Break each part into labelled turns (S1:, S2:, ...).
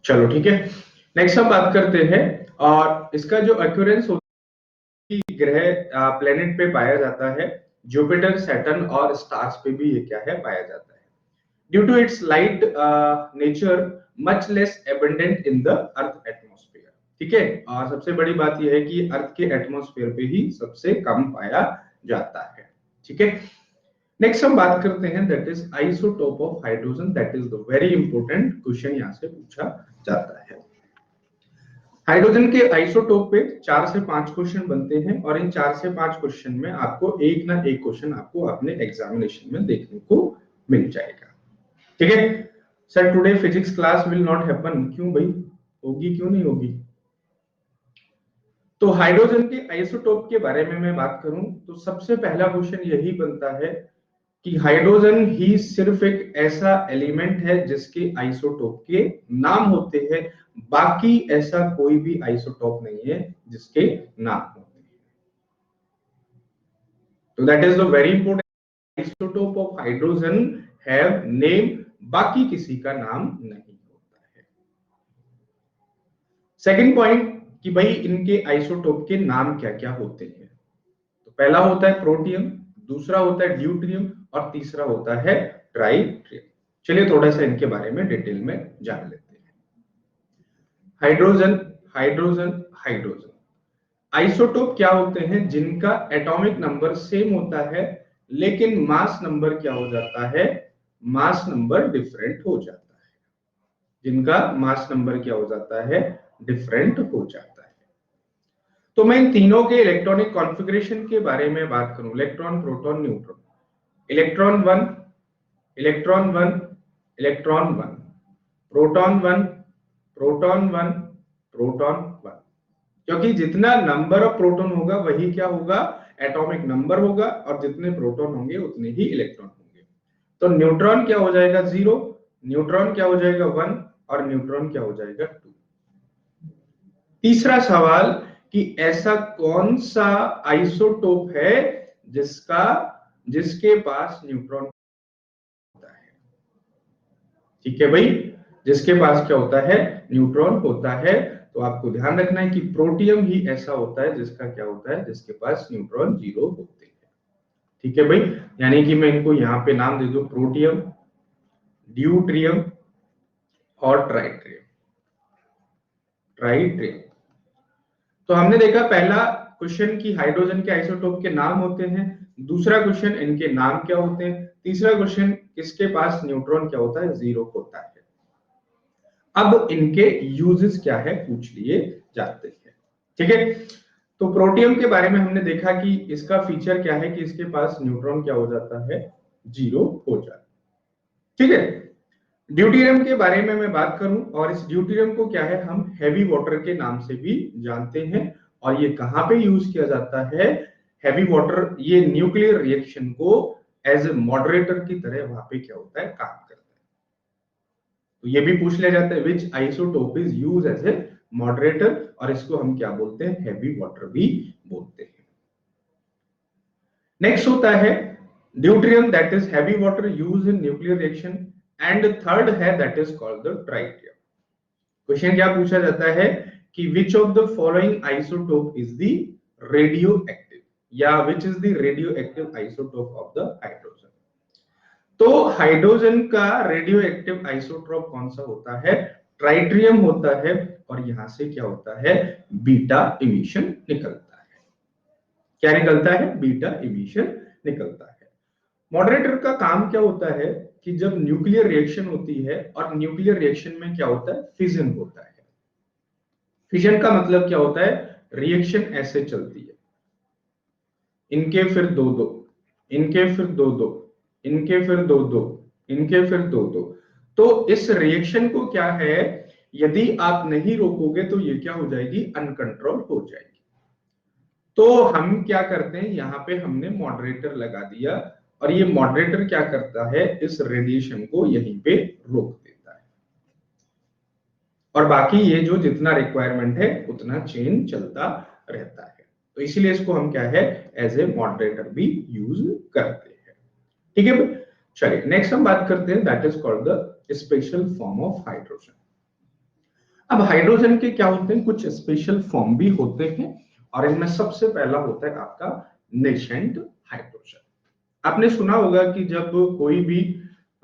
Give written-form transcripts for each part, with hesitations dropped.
S1: चलो ठीक है, नेक्स्ट हम बात करते हैं। और इसका जो अक्यूरेंस होती है ग्रह प्लेनेट पे पाया जाता है, जुपिटर, सैटर्न और स्टार्स पे भी ये क्या है पाया जाता है। Due to its light nature much less abundant in the earth atmosphere. ठीक है, और सबसे बड़ी बात यह है कि अर्थ के एटमॉस्फेयर पे ही सबसे कम पाया जाता है। ठीक है, नेक्स्ट हम बात करते हैं that is isotope of hydrogen. That is the very important question यहाँ से पूछा जाता है। हाइड्रोजन के आइसोटोप पे 4 से 5 क्वेश्चन बनते हैं और इन 4 से 5 क्वेश्चन में आपको एक ना एक क्वेश्चन आपको अपने एग्जामिनेशन में देखने को मिल जाएगा। ठीक है sir, today physics class will not happen. क्यों भाई, होगी क्यों नहीं होगी? तो हाइड्रोजन के आइसोटोप के बारे में मैं बात करूं तो सबसे पहला क्वेश्चन यही बनता है कि हाइड्रोजन ही सिर्फ एक ऐसा एलिमेंट है जिसके आइसोटोप के नाम होते हैं, बाकी ऐसा कोई भी आइसोटोप नहीं है जिसके नाम होते हैं। तो that is the very important, isotope of hydrogen have name, बाकी किसी का नाम नहीं होता है। सेकंड पॉइंट कि भाई इनके आइसोटोप के नाम क्या क्या होते हैं। तो पहला होता है प्रोटियम, दूसरा होता है ड्यूट्रियम और तीसरा होता है ट्राइट्रियम। चलिए थोड़ा सा इनके बारे में डिटेल में जान लेते हैं। हाइड्रोजन, हाइड्रोजन, हाइड्रोजन आइसोटोप क्या होते हैं? जिनका एटॉमिक नंबर सेम होता है लेकिन मास नंबर क्या हो जाता है? मास नंबर डिफरेंट हो जाता है। जिनका मास नंबर क्या हो जाता है? डिफरेंट हो जाता है। तो मैं इन तीनों के इलेक्ट्रॉनिक कॉन्फ़िगरेशन के बारे में बात करूं, electron, proton, neutron. Electron 1, electron 1, electron 1, proton 1, proton 1, proton 1। क्योंकि जितना नंबर ऑफ प्रोटॉन होगा वही क्या होगा? एटॉमिक नंबर होगा, और जितने प्रोटॉन होंगे उतने ही इलेक्ट्रॉन होंगे। तो न्यूट्रॉन क्या हो जाएगा? 0, न्यूट्रॉन क्या हो जाएगा? 1 और न्यूट्रॉन क्या हो जाएगा? 2। तीसरा सवाल कि ऐसा कौन सा आइसोटोप है जिसके पास न्यूट्रॉन होता है? ठीक है भाई, जिसके पास क्या होता है? न्यूट्रॉन होता है। तो आपको ध्यान रखना है कि प्रोटियम ही ऐसा होता है जिसका क्या होता है? जिसके पास न्यूट्रॉन 0 होते हैं। ठीक है भाई, यानी कि मैं इनको यहां पे नाम दे दूं, प्रोटियम, ड्यूट्रियम और ट्राइट्रियम। ट्राइट्रियम। तो हमने देखा पहला क्वेश्चन की हाइड्रोजन के आइसोटोप के नाम होते हैं, दूसरा क्वेश्चन इनके नाम क्या होते हैं, तीसरा क्वेश्चन किसके पास न्यूट्रॉन क्या होता है? 0 होता है। अब इनके यूजेस क्या है पूछ लिए जाते हैं। ठीक है, तो प्रोटियम के बारे में हमने देखा कि इसका फीचर क्या है कि इसके पास न्यूट्रॉन क्या हो जाता है? 0 हो जाता है। ठीक है, ड्यूटेरियम के बारे में मैं बात करूं, और इस ड्यूटेरियम को क्या है हम हैवी वाटर के नाम से भी जानते हैं। और ये कहां पे यूज किया जाता है? हैवी वाटर, ये न्यूक्लियर रिएक्शन को एज ए मॉडरेटर की तरह वहां पे क्या होता है? काम करता है। तो ये भी पूछ लिया जाता है which isotope is use as a moderator, और इसको हम क्या बोलते हैं? हैवी वाटर भी बोलते हैं। नेक्स्ट होता है deuterium, that is heavy water use in nuclear reaction. And third है that is called the tritium. Question क्या पूछा जाता है कि which of the following isotope is the radioactive, या which is the radioactive isotope of the hydrogen. तो hydrogen का radioactive isotope कौन सा होता है? ट्राइट्रियम होता है। और यहां से क्या होता है? बीटा इमिशन निकलता है। क्या निकलता है? बीटा इमिशन निकलता है। मॉडरेटर का काम क्या होता है कि जब न्यूक्लियर रिएक्शन होती है, और न्यूक्लियर रिएक्शन में क्या होता है? फिजन होता है। फिजन का मतलब क्या होता है? रिएक्शन ऐसे चलती है, इनके फिर दो दो, इनके फिर दो दो, इनके फिर दो दो, इनके फिर दो दो। तो इस रिएक्शन को क्या है, यदि आप नहीं रोकोगे तो ये क्या हो जाएगी? अनकंट्रोल हो जाएगी। तो हम क्या करते हैं, यहाँ पे हमने मॉडरेटर लगा दिया, और ये मॉडरेटर क्या करता है? इस रेडिएशन को यहीं पे रोक देता है, और बाकी ये जो जितना रिक्वायरमेंट है उतना चेन चलता रहता है। तो इसीलिए इसको हम क्या है? एज ए मॉडरेटर भी यूज करते हैं। ठीक है, चलिए नेक्स्ट हम बात करते हैं that is called the special form of hydrogen. अब हाइड्रोजन के क्या होते हैं, कुछ स्पेशल फॉर्म भी होते हैं, और इनमें सबसे पहला होता है आपका नेसेंट हाइड्रोजन। आपने सुना होगा कि जब कोई भी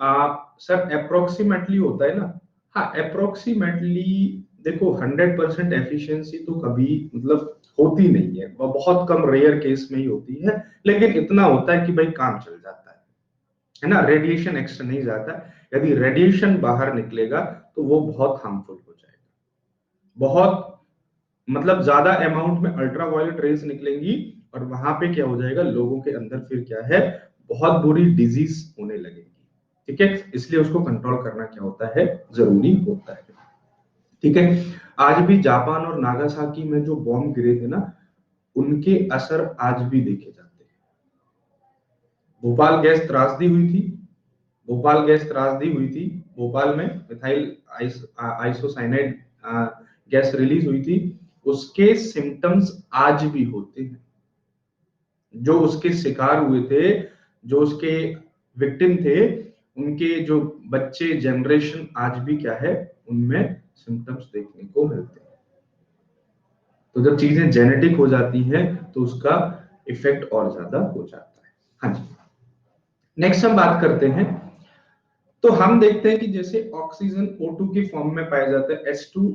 S1: सर अप्रोक्सीमेटली होता है ना, हाँ अप्रोक्सीमेटली, देखो 100% एफिशिएंसी तो कभी मतलब होती नहीं है, वो बहुत कम रेयर केस में ही होती है, लेकिन इतना होता है कि भाई काम चल जाता है ना, रेडिएशन एक्स्ट्रा नहीं जाता। यदि रेडिएशन बाहर निकलेगा तो वो बहुत हार्मफुल हो जाएगा, बहुत मतलब ज्यादा अमाउंट में अल्ट्रावायलेट रेज निकलेंगी, और वहां पे क्या हो जाएगा, लोगों के अंदर फिर क्या है, बहुत बुरी डिजीज होने लगेगी। ठीक है, इसलिए उसको कंट्रोल करना क्या होता है, जरूरी होता है। ठीक है, आज भी जापान और नागासाकी में जो बॉम्ब गिरे थे ना, उनके असर आज भी देखे जाते हैं। भोपाल गैस त्रासदी हुई थी, भोपाल गैस त्रासदी हुई थी, भोपाल में मिथाइल आइसोसाइनाइड गैस रिलीज हुई थी, उसके सिम्टम्स आज भी होते हैं। जो उसके शिकार हुए थे, जो उसके विक्टिम थे, उनके जो बच्चे जनरेशन आज भी क्या है, उनमें सिम्टम्स देखने को मिलते हैं। तो जब चीजें जेनेटिक हो जाती हैं तो उसका इफेक्ट और ज्यादा हो जाता है। हाँ जी, नेक्स्ट हम बात करते हैं। तो हम देखते हैं कि जैसे ऑक्सीजन O2 की फॉर्म में पाया जाता है, H2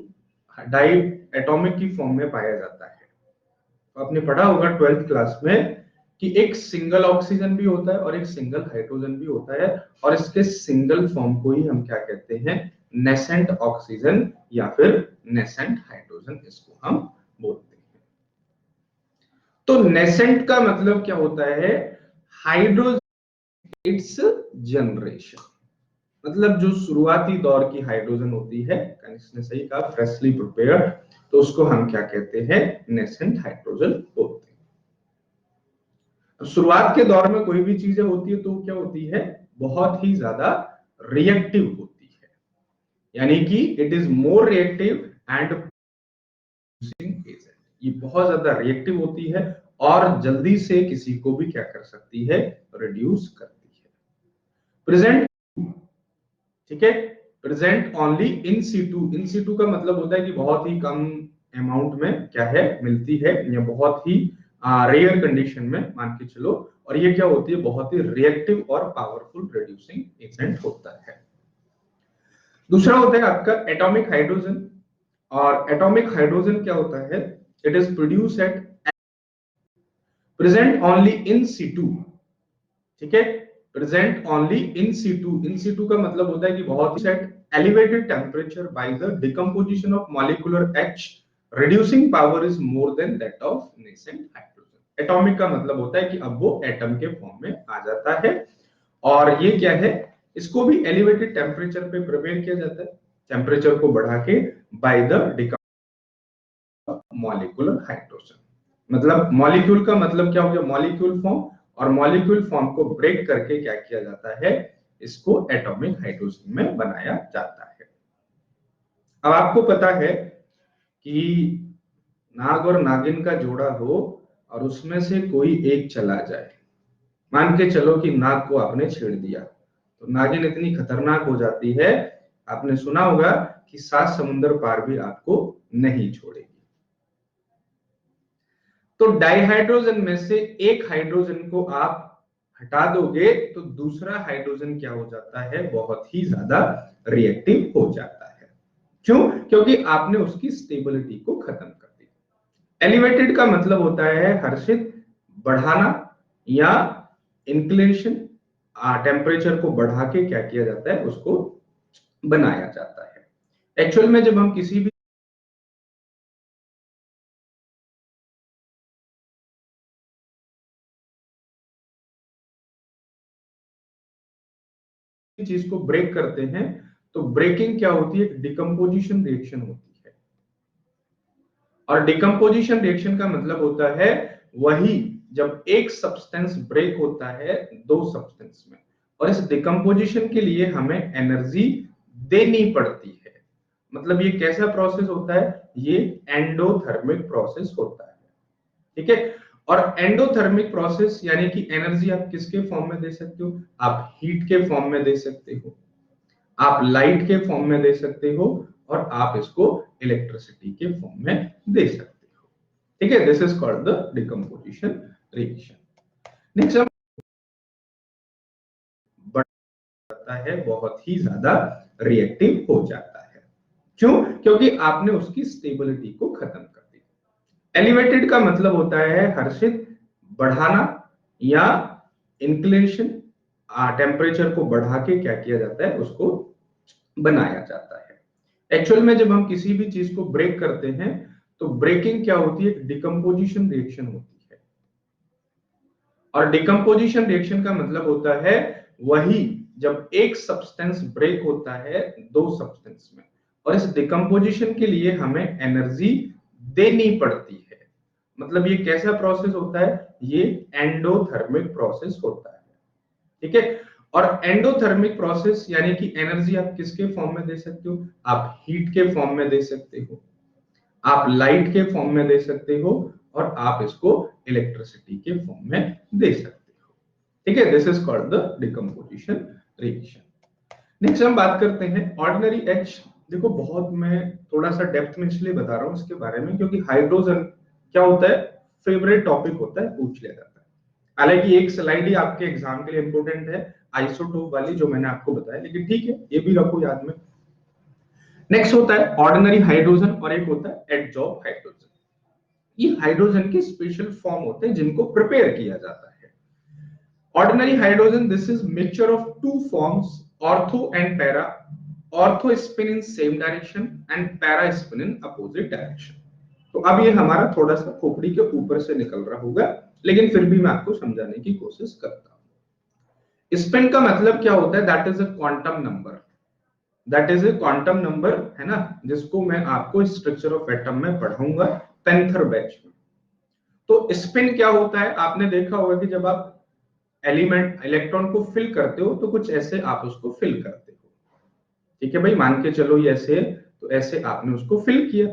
S1: डाई एटॉमिक की फॉर्म में पाया जाता है। तो आपने पढ़ा होगा 12th क्लास में कि एक सिंगल ऑक्सीजन भी होता है और एक सिंगल हाइड्रोजन भी होता है, और इसके सिंगल फॉर्म को ही हम क्या कहते हैं, नेसेंट ऑक्सीजन या फिर नेसेंट हाइड्रोजन इसको हम बोलते हैं। तो नेसेंट का मतलब क्या होता है, हाइड्रोजन इट्स जनरेशन, मतलब जो शुरुआती दौर की हाइड्रोजन होती है, इसने सही कहा, फ्रेशली प्रिपेयर्ड, तो उसको हम क्या कहते हैं, नेसेंट हाइड्रोजन बोलते हैं। तो शुरुआत के दौर में कोई भी चीजें होती है तो क्या होती है, बहुत ही ज्यादा रिएक्टिव होती है, यानी कि it is more reactive and agent, ये बहुत ज्यादा रिएक्टिव होती है और जल्दी से किसी को भी क्या कर सकती है, रिड्यूस करती है। प्रेजेंट, ठीक है, present only in situ, in situ का मतलब होता है कि बहुत ही कम अमाउंट में क्या है, मिलती है, या बहुत ही रेयर कंडीशन में मान के चलो, और ये क्या होती है, बहुत ही रिएक्टिव और पावरफुल रिड्यूसिंग एजेंट होता है। दूसरा होता है आपका एटॉमिक हाइड्रोजन, और एटॉमिक हाइड्रोजन क्या होता है, it is produce at present only in situ, ठीक है, present only in situ, in situ का मतलब होता है कि बहुत ही at elevated temperature by the decomposition of molecular H, reducing power is more than that of nascent hydrogen. Atomic का मतलब होता है कि अब वो एटम के फॉर्म में आ जाता है, और ये क्या है, इसको भी एलिवेटेड टेम्परेचर पे प्रिपेयर किया जाता है, टेम्परेचर को बढ़ा के, बाय द मॉलिक्यूलर हाइड्रोजन। मतलब मॉलिक्यूल का मतलब क्या हो गया, मॉलिक्यूल फॉर्म, और मॉलिक्यूल फॉर्म को ब्रेक करके क्या किया जाता है, इसको एटॉमिक हाइड्रोजन में बनाया जाता है। अब आपको पता है कि नाग और नागिन का जोड़ा हो और उसमें से कोई एक चला जाए, मान के चलो कि नाग को आपने छेड़ दिया, तो नागिन इतनी खतरनाक हो जाती है, आपने सुना होगा कि 7 समुंदर पार भी आपको नहीं छोड़ेगी। तो डाइहाइड्रोजन में से एक हाइड्रोजन को आप हटा दोगे तो दूसरा हाइड्रोजन क्या हो जाता है, बहुत ही ज्यादा रिएक्टिव हो जाता है। क्यों, क्योंकि आपने उसकी स्टेबिलिटी को खत्म कर दिया। एलिवेटेड का मतलब होता है हर्षित, बढ़ाना या इंक्लिनेशन, टेम्परेचर को बढ़ा के क्या किया जाता है, उसको बनाया जाता है। एक्चुअल में जब हम किसी भी चीज को ब्रेक करते हैं तो ब्रेकिंग क्या होती है, डिकम्पोजिशन रिएक्शन होती है, और डिकम्पोजिशन रिएक्शन का मतलब होता है वही जब एक सब्सटेंस ब्रेक होता है दो सब्सटेंस में, और इस डिकम्पोजिशन के लिए हमें एनर्जी देनी पड़ती है। मतलब ये कैसा प्रोसेस होता है, ये एंडोथर्मिक प्रोसेस होता है। ठीक है, और एंडोथर्मिक प्रोसेस यानी कि एनर्जी आप किसके फॉर्म में दे सकते हो, आप हीट के फॉर्म में दे सकते हो, आप लाइट के फॉर्म में दे सकते हो, और आप इसको इलेक्ट्रिसिटी के फॉर्म में दे सकते हो। ठीक है, this is called the decomposition reaction. Next बढ़ता है, बहुत ही ज्यादा रिएक्टिव हो जाता है। क्यों? क्योंकि आपने उसकी स्टेबिलिटी को खत्म कर दिया। एलिवेटेड का मतलब होता है हर्षित, बढ़ाना या इंक्लिनेशन, टेम्परेचर को बढ़ा के क्या किया जाता है, उसको बनाया जाता है। एक्चुअल में जब हम किसी भी चीज को ब्रेक करते हैं तो ब्रेकिंग क्या होती है, डिकम्पोजिशन रिएक्शन होती है। और डिकम्पोजिशन रिएक्शन का मतलब होता है वही जब एक सब्सटेंस ब्रेक होता है दो सब्सटेंस में, और इस डिकम्पोजिशन के लिए हमें एनर्जी देनी पड़ती है। मतलब ये कैसा प्रोसेस होता है, ये एंडोथर्मिक प्रोसेस होता है। ठीक है, और एंडोथर्मिक प्रोसेस यानी कि एनर्जी आप किसके फॉर्म में दे सकते हो, आप हीट के फॉर्म में दे सकते हो, आप लाइट के फॉर्म में दे सकते हो, और आप इसको इलेक्ट्रिसिटी के फॉर्म में दे सकते हो। ठीक है, this is called the decomposition reaction. Next हम बात करते हैं ऑर्डिनरी एच। देखो बहुत मैं थोड़ा सा डेप्थ में इसलिए बता रहा हूं इसके बारे में क्योंकि हाइड्रोजन क्या होता है, फेवरेट टॉपिक होता है, पूछ लिया जाता है। हालांकि एक स्लाइड ही आपके एग्जाम के लिए इंपॉर्टेंट है, आइसोटोप वाली जो मैंने आपको बताया, लेकिन ठीक है ये भी रखो याद में। नेक्स्ट होता है ऑर्डिनरी हाइड्रोजन और एक होता है एडजॉर्ब हाइड्रोजन। ये हाइड्रोजन के स्पेशल फॉर्म होते हैं जिनको प्रिपेयर किया जाता है। Ordinary hydrogen, this is mixture of two forms, ortho and para. Ortho spin in same direction and para spin in opposite direction. तो अब ये हमारा थोड़ा सा खोपड़ी के ऊपर से निकल रहा होगा, लेकिन फिर भी मैं आपको समझाने की कोशिश करता हूं। स्पिन का मतलब क्या होता है, that is a quantum number, that is a quantum number, है ना, जिसको मैं आपको स्ट्रक्चर ऑफ एटम में पढ़ाऊंगा 10th बैच में। तो स्पिन क्या होता है, आपने देखा होगा कि जब आप एलिमेंट इलेक्ट्रॉन को फिल करते हो तो कुछ ऐसे आप उसको फिल करते हो। ठीक है भाई, मान के चलो ये ऐसे है, तो ऐसे आपने उसको फिल किया।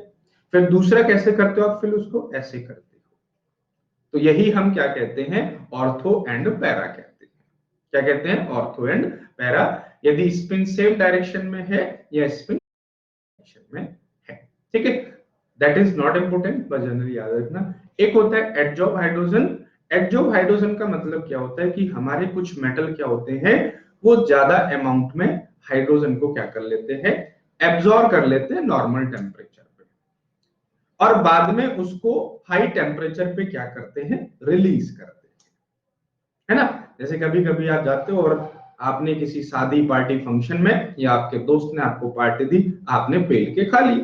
S1: फिर दूसरा कैसे करते हो आप फिल, उसको ऐसे करते हो। तो यही हम क्या कहते हैं, ऑर्थो एंड पैरा कहते हैं। क्या कहते हैं, ऑर्थो एंड पैरा, यदि स्पिन सेम डायरेक्शन में है या स्पिन में है। ठीक है, दैट इज नॉट इंपोर्टेंट, बस जनरली याद रखना। एक होता है एडजॉर्ब हाइड्रोजन। एडजॉर्ब हाइड्रोजन का मतलब क्या होता है कि हमारे कुछ मेटल क्या होते हैं, वो ज्यादा अमाउंट में हाइड्रोजन को क्या कर लेते हैं, एब्जॉर्ब कर लेते हैं नॉर्मल टेम्परेचर पे, और बाद में उसको हाई टेम्परेचर पे क्या करते हैं, रिलीज करते हैं, है ना। जैसे कभी कभी आप जाते हो और आपने किसी शादी पार्टी फंक्शन में या आपके दोस्त ने आपको पार्टी दी, आपने पेल के खा ली।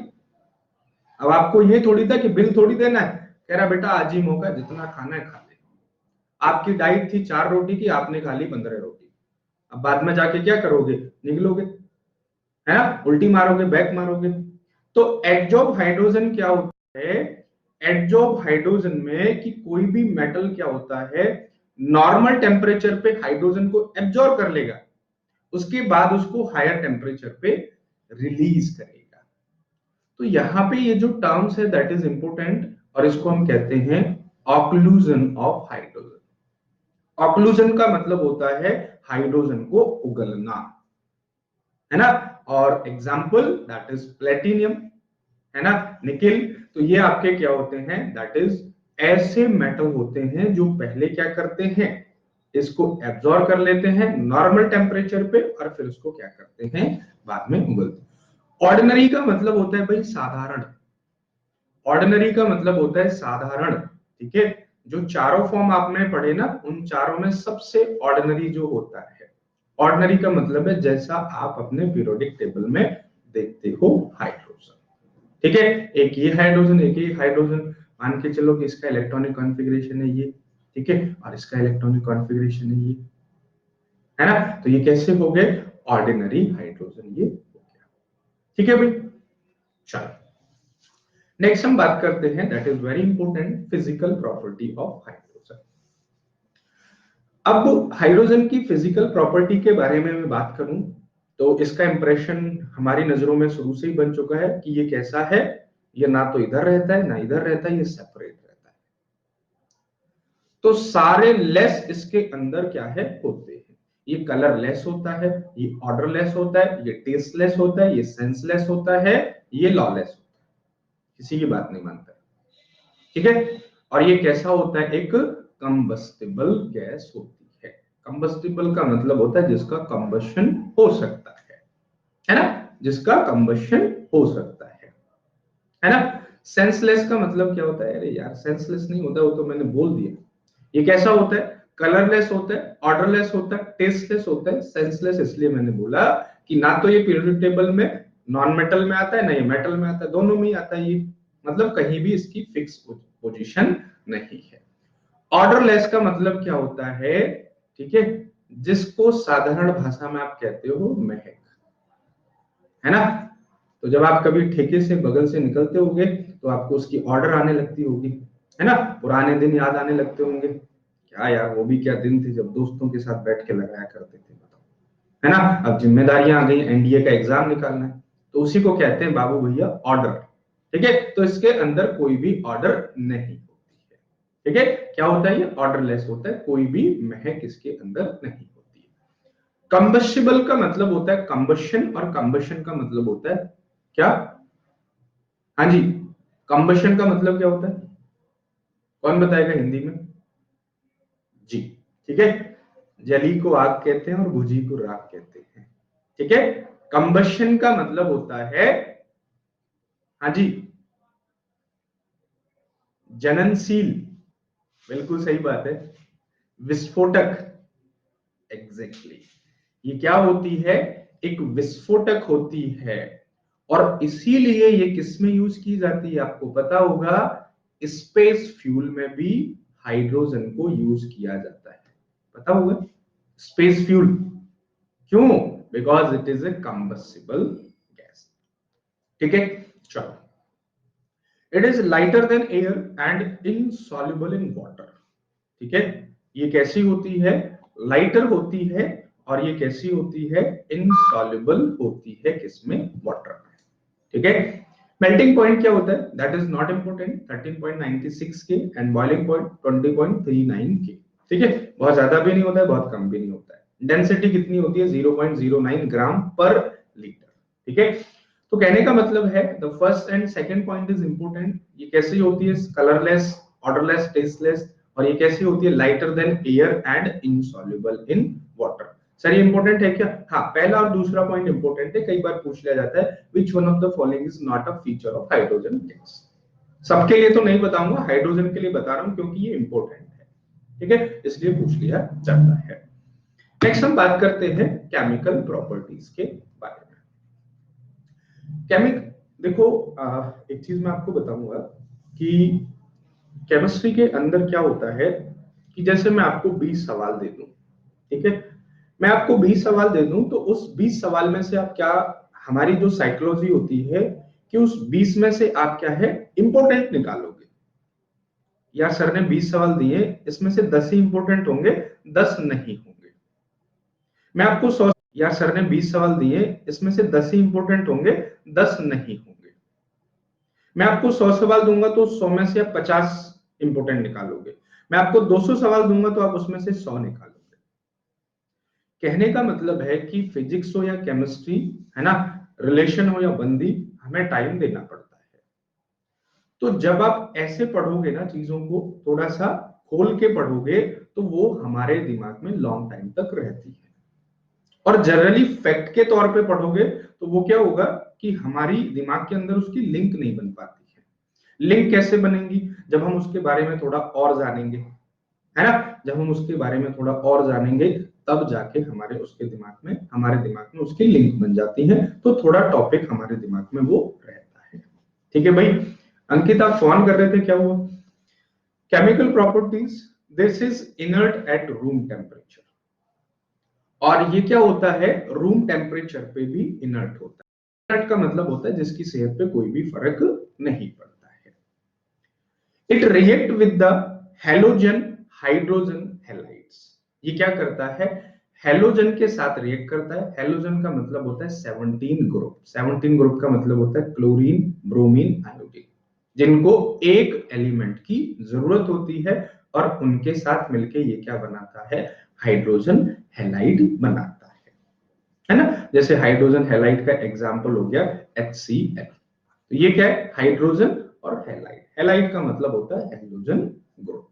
S1: अब आपको ये थोड़ी था कि बिल थोड़ी देना है, कह रहा बेटा आज ही मौका, जितना खाना है खा ले। आपकी डाइट थी 4 रोटी की, आपने खा ली 15 रोटी। अब बाद में जाके क्या करोगे, निकलोगे, है ना, उल्टी मारोगे, बैक मारोगे। तो एडजॉर्ब हाइड्रोजन क्या होता है, एडजॉर्ब हाइड्रोजन में कि कोई भी मेटल क्या होता है, नॉर्मल टेम्परेचर पे हाइड्रोजन को एब्जॉर्ब कर लेगा, उसके बाद उसको हायर टेम्परेचर पे रिलीज करेगा। तो यहाँ पे ये जो टर्म्स है दैट इज इंपोर्टेंट, और इसको हम कहते हैं ऑक्लूजन ऑफ हाइड्रोजन। ऑक्लूजन का मतलब होता है हाइड्रोजन को उगलना, है ना। और एग्जाम्पल दैट इज प्लेटिनियम, है ना, निकिल। तो ये आपके क्या होते हैं, दैट इज ऐसे मेटल होते हैं जो पहले क्या करते हैं, इसको एब्जॉर्ब कर लेते हैं नॉर्मल टेम्परेचर पे, और फिर उसको क्या करते हैं, बाद में उगलते। ऑर्डिनरी का मतलब होता है भाई साधारण, ऑर्डिनरी का मतलब होता है साधारण। ठीक है, जो चारों फॉर्म आपने पढ़े ना, उन चारों में सबसे ऑर्डिनरी जो होता है, ऑर्डिनरी का मतलब है जैसा आप अपने पीरियोडिक टेबल में देखते हो हाइड्रोजन। ठीक है, एक ये हाइड्रोजन, एक ये हाइड्रोजन, मान के चलो कि इसका इलेक्ट्रॉनिक कॉन्फ़िगरेशन है ये, ठीक है, और इसका इलेक्ट्रॉनिक कॉन्फ़िगरेशन है ये, है ना। तो ये कैसे हो गए, ऑर्डिनरी हाइड्रोजन ये हो गया। ठीक है भाई, चलो नेक्स्ट हम बात करते हैं, that is very important, physical property of hydrogen. अब हाइड्रोजन की फिजिकल प्रॉपर्टी के बारे में मैं बात करूं तो इसका इंप्रेशन हमारी नजरों में शुरू से ही बन चुका है कि ये कैसा है, ये ना तो इधर रहता है ना इधर रहता है, ये सेपरेट रहता है। तो सारे लेस इसके अंदर क्या है, होते हैं। ये कलरलेस होता है, ये ऑर्डरलेस होता है, ये टेस्टलेस होता है, ये सेंसलेस होता है, ये लॉलेस होता है, किसी की बात नहीं मानता। ठीक है, और ये कैसा होता है? एक कंबस्टिबल गैस होती है। कंबस्टिबल का मतलब होता है जिसका कंबशन हो सकता है ना, जिसका कंबशन हो सकता है ना। सेंसलेस का मतलब क्या होता है? अरे यार सेंसलेस नहीं होता, वो तो मैंने बोल दिया। ये कैसा होता है? कलरलेस होता है, ऑर्डरलेस होता है, टेस्टलेस होता है। सेंसलेस इसलिए मैंने बोला कि ना तो ये पीरियोडिक टेबल में नॉन मेटल में आता है, ना ये मेटल में आता है, दोनों में ही आता है ये, मतलब कहीं भी इसकी फिक्स पोजीशन नहीं है। ऑर्डरलेस का मतलब क्या होता है? ठीक है, जिसको साधारण भाषा में आप कहते हो महक, है ना। तो जब आप कभी ठेके से बगल से निकलते होंगे तो आपको उसकी ऑर्डर आने लगती होगी, है ना। पुराने दिन याद आने लगते होंगे, क्या यार वो भी क्या दिन थे जब दोस्तों के साथ बैठ के लगाया करते थे, बताओ, है ना। अब जिम्मेदारियां आ गई, एनडीए का एग्जाम निकालना है, तो उसी को कहते हैं बाबू भैया ऑर्डर। ठीक है, तो इसके अंदर कोई भी ऑर्डर नहीं होती है। ठीक है, क्या होता है? ये ऑर्डरलेस होता है, कोई भी महक इसके अंदर नहीं होती है। कंबस्टिबल का मतलब होता है कंबशन, और कंबशन का मतलब होता है क्या? हाँ जी, कंबशन का मतलब क्या होता है? कौन बताएगा हिंदी में? जी, ठीक है, जली को आग कहते हैं और भुजी को राख कहते हैं। ठीक है, कंबशन का मतलब होता है, हाँ जी, जननशील, बिल्कुल सही बात है। विस्फोटक, एग्जैक्टली exactly. ये क्या होती है? एक विस्फोटक होती है, और इसीलिए ये किसमें यूज की जाती है आपको पता होगा? स्पेस फ्यूल में भी हाइड्रोजन को यूज किया जाता है, पता होगा? स्पेस फ्यूल, क्यों? Because it is a combustible gas. ठीक है, चलो। It is lighter than air and insoluble in water. ठीक है, ये कैसी होती है? लाइटर होती है, और ये कैसी होती है? इनसॉल्युबल होती है, किसमें? वाटर में। ठीक है, मेल्टिंग पॉइंट क्या होता है? दैट इज नॉट इंपोर्टेंट, 13.96 के, एंड बॉइलिंग पॉइंट 20.39 के। ठीक है, बहुत ज्यादा भी नहीं होता है, बहुत कम भी नहीं होता है। डेंसिटी कितनी होती है? 0.09 ग्राम पर लीटर। ठीक है, तो कहने का मतलब है the first and second point is important. ये कैसी होती है? कलरलेस, ऑर्डरलेस, टेस्टलेस, और ये कैसी होती है? Lighter than air and insoluble in water. Sir ये इंपॉर्टेंट है क्या? हाँ, पहला और दूसरा पॉइंट इंपॉर्टेंट है, कई बार पूछ लिया जाता है which one of the following is not a feature of hydrogen gas. सबके लिए तो नहीं बताऊंगा, हाइड्रोजन के लिए बता रहा हूं क्योंकि ये इंपॉर्टेंट है। ठीक है, इसलिए पूछ लिया जाता है। नेक्स्ट हम बात करते हैं केमिकल प्रॉपर्टीज के बारे में। केमिक देखो, एक चीज मैं आपको बताऊंगा कि केमिस्ट्री के अंदर क्या होता है कि जैसे मैं आपको 20 सवाल दे दूं, ठीक है, मैं आपको 20 सवाल दे दूं, तो उस 20 सवाल में से आप क्या, हमारी जो साइकोलॉजी होती है कि उस 20 में से आप क्या है इंपॉर्टेंट निकालोगे। या सर ने 20 सवाल दिए, इसमें से 10 ही इंपॉर्टेंट होंगे, 10 नहीं होंगे। मैं आपको 100, या सर ने 20 सवाल दिए, इसमें से 10 ही इंपॉर्टेंट होंगे, 10 नहीं होंगे। मैं आपको 100 सवाल दूंगा तो 100 में से आप 50 इंपॉर्टेंट निकालोगे। मैं आपको 200 सवाल दूंगा तो आप उसमें से 100 निकालोगे। कहने का मतलब है कि फिजिक्स हो या केमिस्ट्री, है ना, रिलेशन हो या बंदी, हमें टाइम देना पड़ता है। तो जब आप ऐसे पढ़ोगे ना चीजों को, थोड़ा सा खोल के पढ़ोगे, तो वो हमारे दिमाग में लॉन्ग टाइम तक रहती है। और जनरली फैक्ट के तौर पे पढ़ोगे तो वो क्या होगा कि हमारी दिमाग के अंदर उसकी लिंक नहीं बन पाती है। लिंक कैसे बनेंगी? जब हम उसके बारे में थोड़ा और जानेंगे, है ना। जब हम उसके बारे में थोड़ा और जानेंगे, तब जाके हमारे दिमाग में उसकी लिंक बन जाती है, तो थोड़ा टॉपिक हमारे दिमाग में वो रहता है। ठीक है भाई। अंकित आप फोन कर रहे थे, क्या हुआ? Chemical properties, this is inert at room temperature. और ये क्या होता है? रूम टेम्परेचर पे भी इनर्ट होता है। इनर्ट का मतलब होता है जिसकी सेहत पे कोई भी फर्क नहीं पड़ता है। It react with the halogen hydrogen halides. ये क्या करता है? हेलोजन के साथ रिएक्ट करता है। हेलोजन का मतलब होता है 17 ग्रुप। 17 ग्रुप का मतलब होता है क्लोरीन, ब्रोमीन, आयोडीन, जिनको एक एलिमेंट की जरूरत होती है, और उनके साथ मिलके ये क्या बनाता है? हाइड्रोजन हैलाइड बनाता है ना। जैसे हाइड्रोजन हैलाइड का एग्जांपल हो गया HCl। तो ये क्या है, हाइड्रोजन और हैलाइड। हैलाइड का मतलब होता है हाइड्रोजन ग्रुप।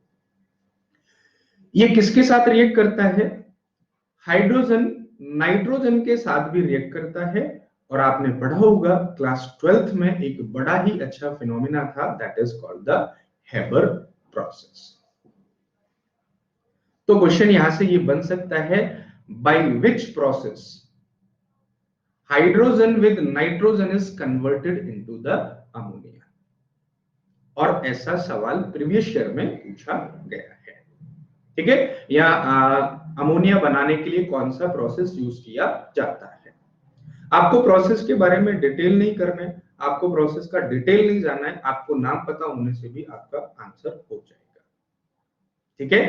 S1: ये किसके साथ रिएक्ट करता है, हाइड्रोजन नाइट्रोजन के साथ भी रिएक्ट करता है। और आपने पढ़ा होगा क्लास 12th में एक बड़ा ही अच्छा फिनोमिना था, that is called the Haber process. तो क्वेश्चन यहां से ये बन सकता है, by which process hydrogen with nitrogen is converted into the ammonia. और ऐसा सवाल प्रीवियस ईयर में पूछा गया है, ठीक है। या अमोनिया बनाने के लिए कौन सा प्रोसेस यूज किया जाता है। आपको प्रोसेस के बारे में डिटेल नहीं करना है, आपको प्रोसेस का डिटेल नहीं जानना है, आपको नाम पता होने से भी आपका आंसर हो जाएगा, ठीक है।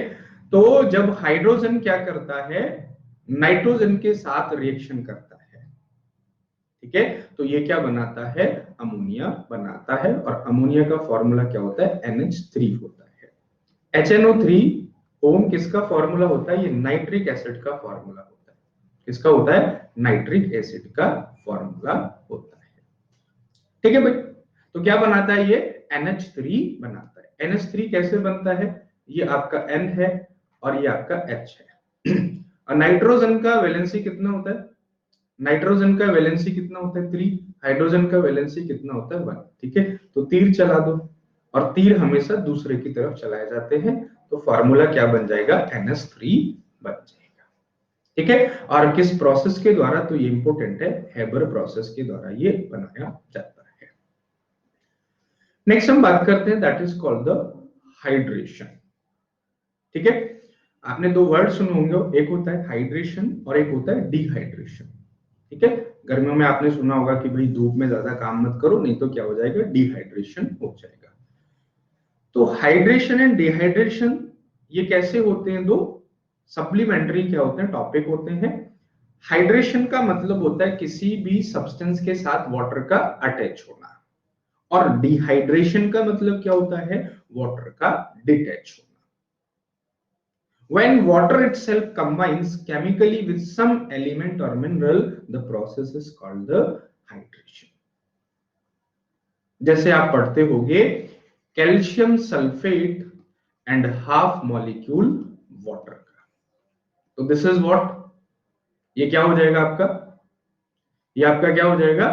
S1: तो जब हाइड्रोजन क्या करता है, नाइट्रोजन के साथ रिएक्शन करता है, ठीक है, तो ये क्या बनाता है, अमोनिया बनाता है। और अमोनिया का फॉर्मूला क्या होता है, NH3 होता है। HNO3 ओम किसका फॉर्मूला होता है, ये नाइट्रिक एसिड का फॉर्मूला होता है। किसका होता है, नाइट्रिक एसिड का फॉर्मूला होता है, ठीक है भाई। तो क्या बनाता है ये, NH3 बनाता है। NH3 कैसे बनता है, ये आपका N है और ये आपका H है। और नाइट्रोजन का वैलेंसी कितना होता है, नाइट्रोजन का वैलेंसी कितना होता है 3, हाइड्रोजन का वैलेंसी कितना होता है 1, ठीक है। तो तीर चला दो, और तीर हमेशा दूसरे की तरफ चलाए जाते हैं, तो फॉर्मूला क्या बन जाएगा, NH3 बन जाएगा, ठीक है। और किस प्रोसेस के द्वारा, तो ये इंपॉर्टेंट है, हेबर प्रोसेस के द्वारा ये बनाया जाता है। नेक्स्ट हम बात करते हैं, that is called the hydration, ठीक है। आपने दो वर्ड सुने होंगे, एक होता है हाइड्रेशन और एक होता है डिहाइड्रेशन, ठीक है। गर्मियों में आपने सुना होगा कि भाई धूप में ज्यादा काम मत करो, नहीं तो क्या हो जाएगा, डिहाइड्रेशन हो जाएगा। तो हाइड्रेशन एंड डिहाइड्रेशन ये कैसे होते हैं, दो सप्लीमेंट्री क्या होते हैं, टॉपिक होते हैं। हाइड्रेशन का मतलब होता है किसी भी सब्सटेंस के साथ वाटर का अटैच होना, और डिहाइड्रेशन का मतलब क्या होता है, वाटर का डिटैच होना। When water itself combines chemically with some element or mineral, the process is called the hydration. जैसे आप पढ़ते होंगे calcium sulphate and half molecule water का, तो दिस इज व्हाट, ये क्या हो जाएगा आपका, ये आपका क्या हो जाएगा,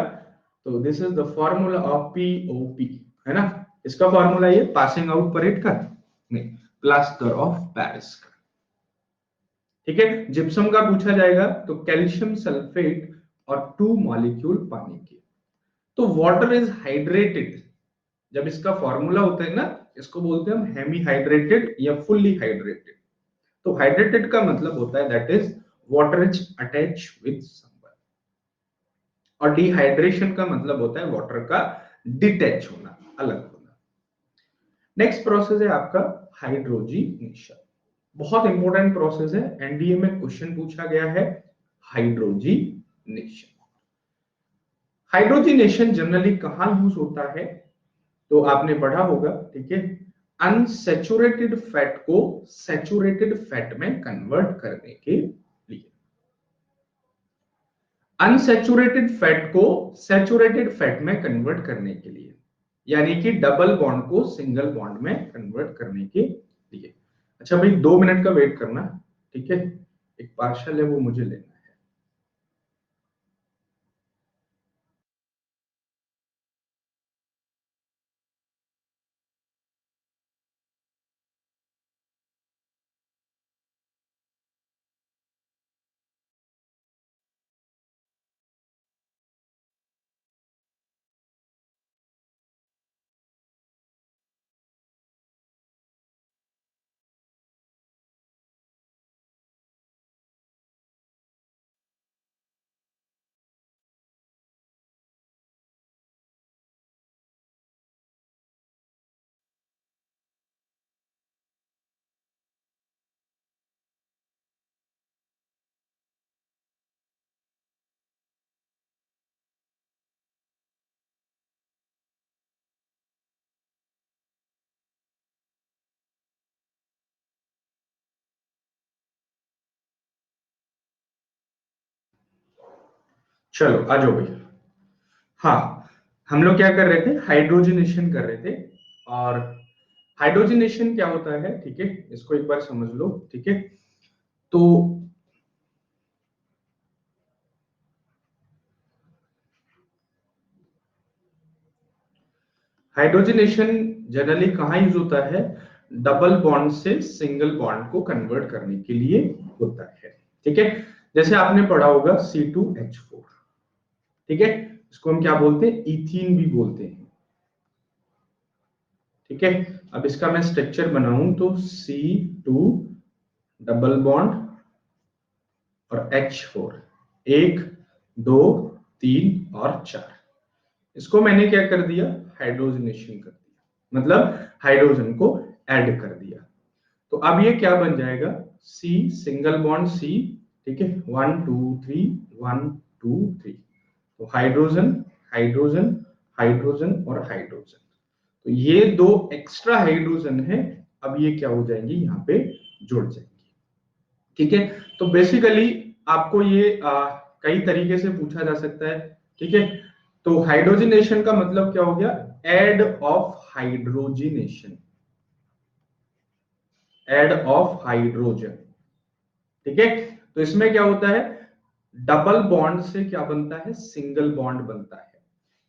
S1: तो this is the formula of POP, है ना। इसका फॉर्मूला ये पासिंग आउट परेड का नहीं, प्लास्टर ऑफ पेरिस का, ठीक है। जिप्सम का पूछा जाएगा तो कैल्शियम सल्फेट और 2 मॉलिक्यूल पानी के। तो वाटर इज हाइड्रेटेड, जब इसका फॉर्मूला होता है ना, इसको बोलते हैं हम हेमी हाइड्रेटेड या फुल्ली हाइड्रेटेड। तो हाइड्रेटेड का मतलब होता है that is water is attach with someone, और डिहाइड्रेशन का मतलब होता है वाटर का डिटैच होना, अलग होना। नेक्स्ट प्रोसेस है आपका हाइड्रोजीनेशन, बहुत इंपॉर्टेंट प्रोसेस है, एनडीए में क्वेश्चन पूछा गया है, हाइड्रोजीनेशन। हाइड्रोजीनेशन जनरली कहां यूज होता है, तो आपने पढ़ा होगा, ठीक है, अनसैचुरेटेड फैट को सैचुरेटेड फैट में कन्वर्ट करने के लिए, अनसैचुरेटेड फैट को सैचुरेटेड फैट में कन्वर्ट करने के लिए, यानी कि डबल बॉन्ड को सिंगल बॉन्ड में कन्वर्ट करने के लिए। अच्छा भाई 2 मिनट का वेट करना, ठीक है, एक पार्सल है वो मुझे लेना है। चलो आ जाओ भाई। हाँ, हम लोग क्या कर रहे थे, हाइड्रोजनेशन कर रहे थे। और हाइड्रोजनेशन क्या होता है, ठीक है, इसको एक बार समझ लो, ठीक है। तो हाइड्रोजनेशन जनरली कहाँ यूज होता है, डबल बॉन्ड से सिंगल बॉन्ड को कन्वर्ट करने के लिए होता है, ठीक है। जैसे आपने पढ़ा होगा C2H4, ठीक है, इसको हम क्या बोलते हैं, इथीन भी बोलते हैं, ठीक है। अब इसका मैं स्ट्रक्चर बनाऊं तो C2 डबल बॉन्ड और H4, 1 2 3 और 4, इसको मैंने क्या कर दिया, हाइड्रोजनेशन कर दिया, मतलब हाइड्रोजन को ऐड कर दिया। तो अब ये क्या बन जाएगा, C सिंगल बॉन्ड C, ठीक है, 1 2 3 1 2 3, तो हाइड्रोजन हाइड्रोजन हाइड्रोजन और हाइड्रोजन, तो ये दो एक्स्ट्रा हाइड्रोजन है, अब ये क्या हो जाएंगे, यहाँ पे जुड़ जाएंगे, ठीक है। तो बेसिकली आपको ये कई तरीके से पूछा जा सकता है, ठीक है। तो हाइड्रोजनेशन का मतलब क्या हो गया, aid of hydrogenation, aid of hydrogen, ठीक है। तो इसमें क्या होता है, डबल बॉन्ड से क्या बनता है, सिंगल बॉन्ड बनता है,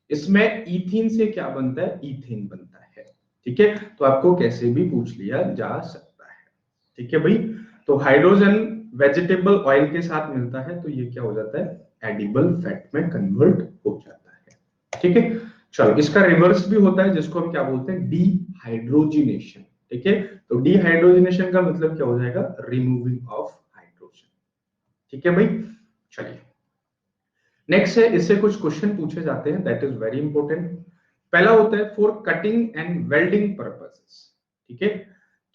S1: इसमें इथीन से क्या बनता है, इथेन बनता है, ठीक है। तो आपको कैसे भी पूछ लिया जा सकता है, ठीक है भाई। तो हाइड्रोजन वेजिटेबल ऑयल के साथ मिलता है तो ये क्या हो जाता है, एडिबल फैट में कन्वर्ट हो जाता है, ठीक है। चलो, इसका रिवर्स भी होता है जिसको हम क्या बोलते हैं, डीहाइड्रोजिनेशन, ठीक है। तो डीहाइड्रोजिनेशन का मतलब क्या हो जाएगा, रिमूविंग ऑफ हाइड्रोजन, ठीक है भाई। चलिए नेक्स्ट है, इससे कुछ क्वेश्चन पूछे जाते हैं, दैट इज वेरी इंपॉर्टेंट। पहला होता है for cutting and welding purposes, ठीक है।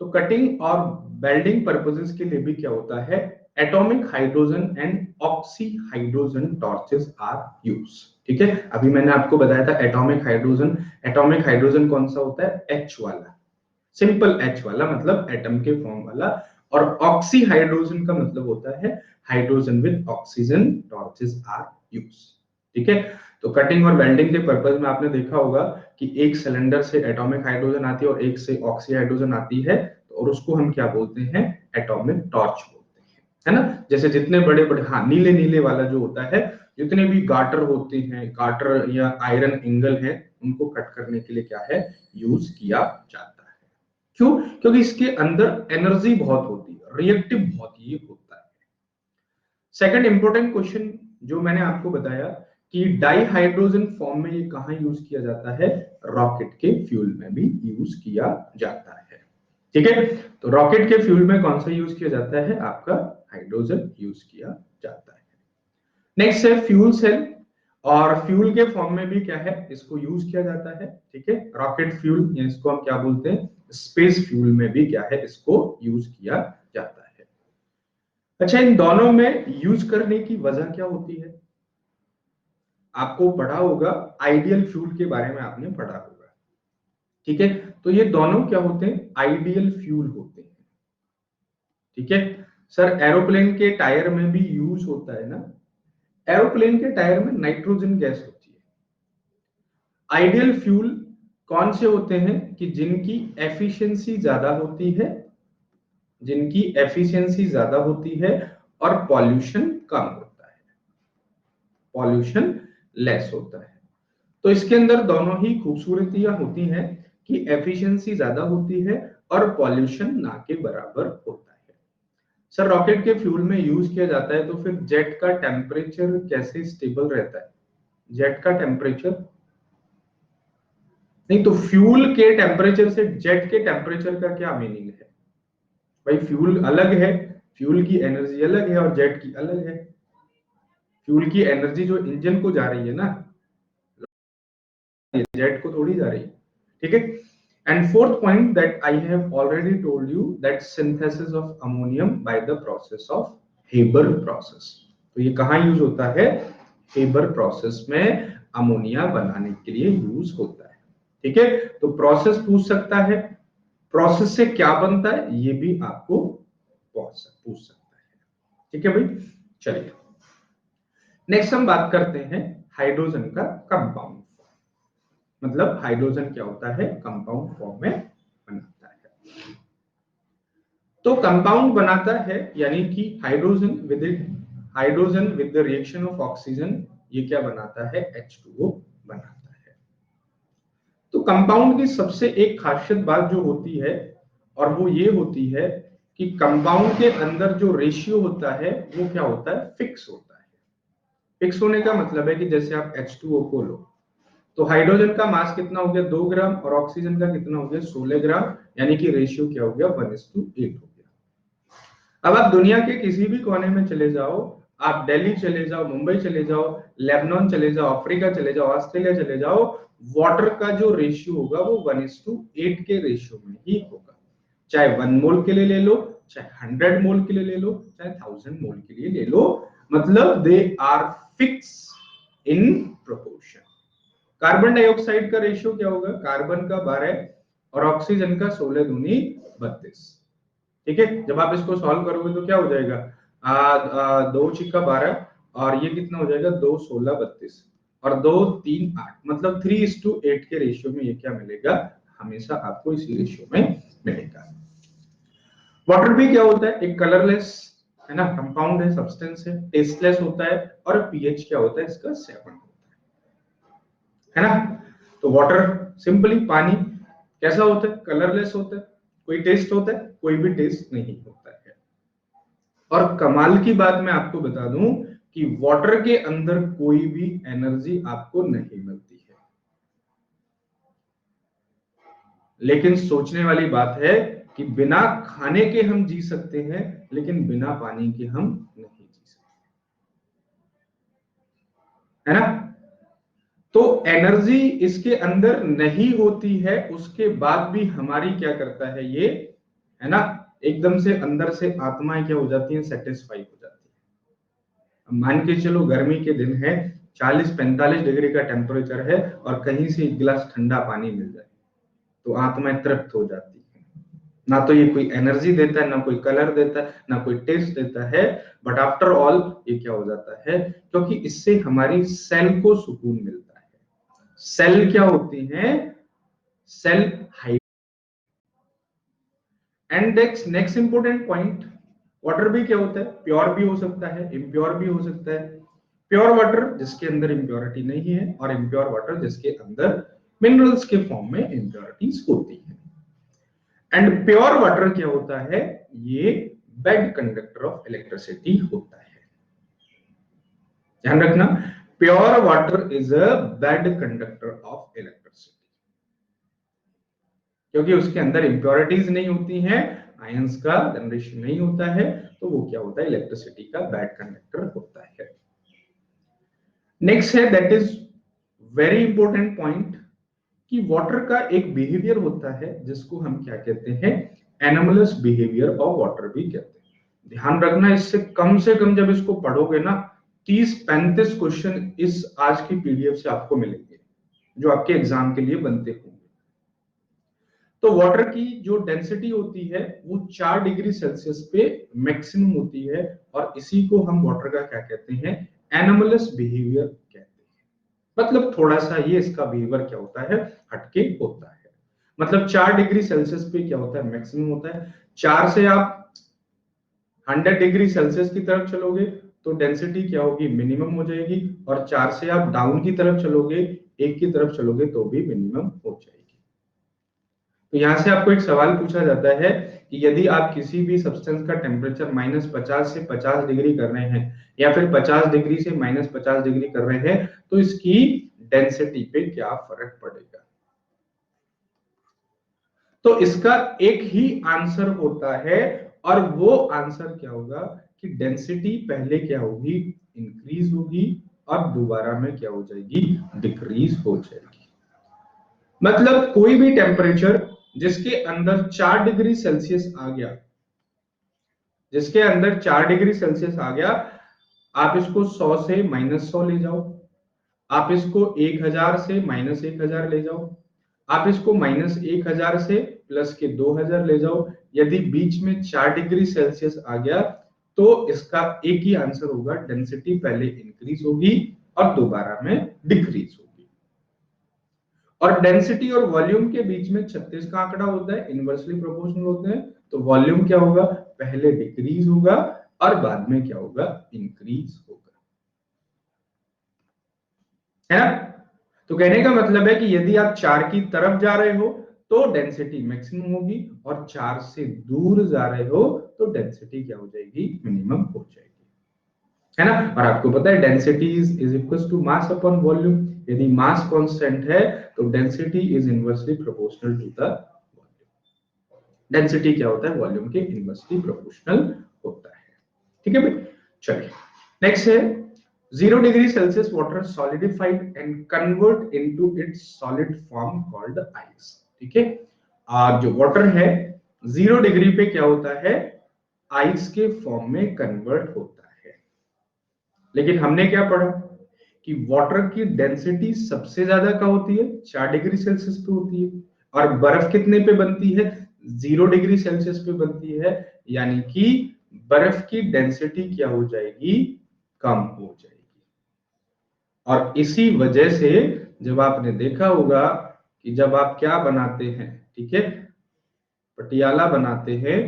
S1: तो कटिंग और वेल्डिंग पर्पसेस के लिए भी क्या होता है, atomic hydrogen and oxy hydrogen torches are use, ठीक है। अभी मैंने आपको बताया था एटॉमिक हाइड्रोजन कौन सा होता है, H वाला, सिंपल H वाला, मतलब एटम के फॉर्म वाला। और ऑक्सी हाइड्रोजन का मतलब होता है hydrogen with oxygen torches are use, ठीक है। तो कटिंग और वेल्डिंग के पर्पज में आपने देखा होगा कि एक सिलेंडर से एटॉमिक हाइड्रोजन आती है और एक से ऑक्सी हाइड्रोजन आती है, और उसको हम क्या बोलते हैं, एटॉमिक टॉर्च बोलते हैं, है ना। जैसे जितने बड़े बड़े, हाँ, नीले नीले वाला जो होता है, जितने भी गाटर होते हैं, गाटर या आयरन एंगल है, उनको कट करने के लिए क्या है, यूज किया जाता है। क्यों, क्योंकि इसके अंदर एनर्जी बहुत होती है, रिएक्टिव बहुत ये होता है। सेकंड इंपॉर्टेंट क्वेश्चन जो मैंने आपको बताया कि डाई हाइड्रोजन फॉर्म में ये कहां यूज किया जाता है, रॉकेट के फ्यूल में भी यूज किया जाता है, ठीक है। तो रॉकेट के फ्यूल में कौन सा यूज किया जाता है, आपका हाइड्रोजन यूज किया जाता है। नेक्स्ट है फ्यूल सेल, और फ्यूल के फॉर्म में भी क्या है, इसको यूज किया जाता है, ठीक है। रॉकेट फ्यूल या इसको हम क्या बोलते हैं, स्पेस फ्यूल में भी क्या है, इसको यूज किया जाता है। अच्छा, इन दोनों में यूज करने की वजह क्या होती है, आपको पढ़ा होगा, आइडियल फ्यूल के बारे में आपने पढ़ा होगा, ठीक है। तो ये दोनों क्या होते हैं, आइडियल फ्यूल होते हैं, ठीक है। सर एरोप्लेन के टायर में भी यूज होता है ना, एरोप्लेन के टायर में नाइट्रोजन गैस होती है। आइडियल फ्यूल कौन से होते हैं कि जिनकी एफिशिएंसी ज्यादा होती है, जिनकी एफिशिएंसी ज्यादा होती है और पॉल्यूशन कम होता है, पॉल्यूशन लेस होता है। तो इसके अंदर दोनों ही खूबसूरतियां होती हैं कि एफिशिएंसी ज्यादा होती है और पॉल्यूशन ना के बराबर होता है। सर रॉकेट के फ्यूल में यूज किया जाता है, तो फिर जेट का टेम्परेचर कैसे स्टेबल रहता है, जेट का टेम्परेचर, नहीं तो फ्यूल के टेम्परेचर से जेट के टेम्परेचर का क्या मीनिंग है भाई, फ्यूल अलग है, फ्यूल की एनर्जी अलग है और जेट की अलग है। फ्यूल की एनर्जी जो इंजन को जा रही है ना, जेट को थोड़ी जा रही है, ठीक है। And fourth point that I have already told you that synthesis of ammonium by the process of Haber process, तो ये कहां यूज होता है, हेबर प्रोसेस में अमोनिया बनाने के लिए यूज होता है, ठीक है। तो प्रोसेस पूछ सकता है, प्रोसेस से क्या बनता है ये भी आपको पूछ सकता है, ठीक है भाई। चलिए नेक्स्ट हम बात करते हैं हाइड्रोजन का कंपाउंड फॉर्म। मतलब हाइड्रोजन क्या होता है, कंपाउंड फॉर्म में बनाता है। तो कंपाउंड बनाता है यानी कि hydrogen with the reaction of oxygen ये क्या बनाता है, H2O बनाता है। तो कंपाउंड की सबसे एक खासियत बात जो होती है और वो ये होती है कि कंपाउंड के अंदर जो रेशियो होता है वो क्या होता है, फिक्स होता है। फिक्स होने का मतलब है कि जैसे आप H2O को लो तो हाइड्रोजन का मास कितना हो गया, 2 ग्राम, और ऑक्सीजन का कितना हो गया, 16 ग्राम, यानी कि रेशियो क्या हो गया, 1:8 हो गया। अब आप दुनिया के किसी भी कोने में चले जाओ, आप दिल्ली चले जाओ, मुंबई चले जाओ, लेबनान चले जाओ, अफ्रीका चले जाओ, ऑस्ट्रेलिया चले जाओ, वाटर का जो रेशियो होगा वो 1:8 के रेशियो में ही होगा। चाहे 1 मोल के लिए ले लो, चाहे 100 मोल के लिए ले लो, चाहे 1000 मोल के लिए ले लो, मतलब they are fix in proportion. Carbon dioxide का रेशियो क्या होगा, कार्बन का 12 और ऑक्सीजन का 16 दूनी 32। ठीक है, जब आप इसको सॉल्व करोगे तो क्या हो जाएगा, 2 छिक्का 12 और ये कितना हो जाएगा, 2 16 32 और 2 3 8, मतलब 3:8 के रेशियो में ये क्या मिलेगा, हमेशा आपको इसी रेशियो में मिलेगा। वाटर भी क्या होता है, एक कलरलेस है ना, कंपाउंड है, सब्सटेंस है, टेस्टलेस होता है और पीएच क्या होता है इसका 7 है ना। तो वाटर सिंपली पानी कैसा होता है, कलरलेस होता है, कोई टेस्ट होता है, कोई भी टेस्ट नहीं होता है। और कमाल की बात मैं आपको बता दूं कि वाटर के अंदर कोई भी एनर्जी आपको नहीं मिलती है। लेकिन सोचने वाली बात है कि बिना खाने के हम जी सकते हैं, लेकिन बिना पानी के हम नहीं जी सकते, है ना। तो एनर्जी इसके अंदर नहीं होती है, उसके बाद भी हमारी क्या करता है ये, है ना, एकदम से अंदर से आत्माएं क्या हो जाती हैं, सेटिस्फाई हो जाती है। मान के चलो गर्मी के दिन है, 40-45 डिग्री का टेम्परेचर है और कहीं से एक गिलास ठंडा पानी मिल जाए तो आत्माएं तृप्त हो जाती है। ना तो ये कोई एनर्जी देता है, ना कोई कलर देता है, ना कोई टेस्ट देता है, बट आफ्टर ऑल ये क्या हो जाता है, क्योंकि इससे हमारी सेल को सुकून मिलता है। सेल क्या होती हैं, सेल हाइड। And next important point, water भी क्या होता है, प्योर भी हो सकता है, इम्प्योर भी हो सकता है। प्योर वाटर जिसके अंदर इम्प्योरिटी नहीं है, और इम्प्योर वाटर जिसके अंदर मिनरल्स के फॉर्म में इम्प्योरिटीज होती है। एंड प्योर वाटर क्या होता है, ये बैड कंडक्टर ऑफ इलेक्ट्रिसिटी होता है। ध्यान रखना, pure water is a bad conductor of electricity, क्योंकि उसके अंदर इंप्योरिटीज नहीं होती हैं, आयंस का जनरेशन नहीं होता है, तो वो क्या होता है, इलेक्ट्रिसिटी का बैड कंडक्टर होता है। नेक्स्ट है, that is very important point, कि वाटर का एक बिहेवियर होता है जिसको हम क्या कहते हैं, एनोमलस बिहेवियर ऑफ वाटर भी कहते हैं। ध्यान रखना, इससे कम से कम जब इसको पढ़ोगे ना 30-35 क्वेश्चन इस आज की पीडीएफ से आपको मिलेंगे जो आपके एग्जाम के लिए बनते होंगे। तो वाटर की जो डेंसिटी होती है वो 4 डिग्री सेल्सियस पे मैक्सिमम होती है, और इसी को हम वाटर का क्या कहते हैं, एनोमलस बिहेवियर कहते हैं। मतलब थोड़ा सा ये इसका बिहेवियर क्या होता है, हटके होता है। मतलब 4 डिग्री सेल्सियस पे क्या होता है, मैक्सिमम होता है। 4 से आप 100 डिग्री सेल्सियस की तरफ चलोगे तो डेंसिटी क्या होगी, मिनिमम हो जाएगी, और 4 से आप डाउन की तरफ चलोगे, 1 की तरफ चलोगे तो भी मिनिमम हो जाएगी। तो यहां से आपको एक सवाल पूछा जाता है कि यदि आप किसी भी सब्सटेंस का टेम्परेचर -50 से 50 डिग्री कर रहे हैं, या फिर 50 डिग्री से -50 डिग्री कर रहे हैं, तो इसकी डेंसिटी पे क्या फर्क पड़ेगा। तो इसका एक ही आंसर होता है, और वो आंसर क्या होगा कि डेंसिटी पहले क्या होगी, इंक्रीज होगी, और दोबारा में क्या हो जाएगी, डिक्रीज हो जाएगी। मतलब कोई भी टेम्परेचर जिसके अंदर 4 डिग्री सेल्सियस आ गया, जिसके अंदर 4 डिग्री सेल्सियस आ गया, आप इसको 100 से -100 ले जाओ, आप इसको 1000 से -1000 ले जाओ, आप इसको -1000 से +2000 ले जाओ, यदि बीच में 4 डिग्री सेल्सियस आ गया तो इसका एक ही आंसर होगा, डेंसिटी पहले इंक्रीज होगी और दोबारा में डिक्रीज होगी। और डेंसिटी और वॉल्यूम के बीच में 36 का आंकड़ा होता है, इनवर्सली प्रोपोर्शनल होते हैं। तो वॉल्यूम क्या होगा, पहले डिक्रीज होगा और बाद में क्या होगा, इंक्रीज होगा, है ना। तो कहने का मतलब है कि यदि आप 4 की तरफ जा रहे हो तो डेंसिटी मैक्सिमम होगी, और 4 से दूर जा रहे हो तो डेंसिटी क्या हो जाएगी, मिनिमम हो जाएगी, है ना। और आपको पता है density is equal to mass upon volume. यदि मास कांस्टेंट है तो density is inversely proportional to the volume. Density क्या होता है, वॉल्यूम के इनवर्सली प्रोपोर्शनल होता है, ठीक है भाई। चलिए नेक्स्ट है, 0 degree Celsius water solidified and convert into its solid form called ice, ठीक है। और जो वाटर है 0 डिग्री पे क्या होता है, आइस के फॉर्म में कन्वर्ट होता है। लेकिन हमने क्या पढ़ा कि वाटर की डेंसिटी सबसे ज्यादा क्या होती है, 4 डिग्री सेल्सियस पे होती है, और बर्फ कितने पे बनती है, 0 डिग्री सेल्सियस पे बनती है। यानी कि बर्फ की डेंसिटी क्या हो जाएगी, कम हो जाएगी। और इसी वजह से जब आपने देखा होगा कि जब आप क्या बनाते हैं, ठीक है, पटियाला बनाते हैं,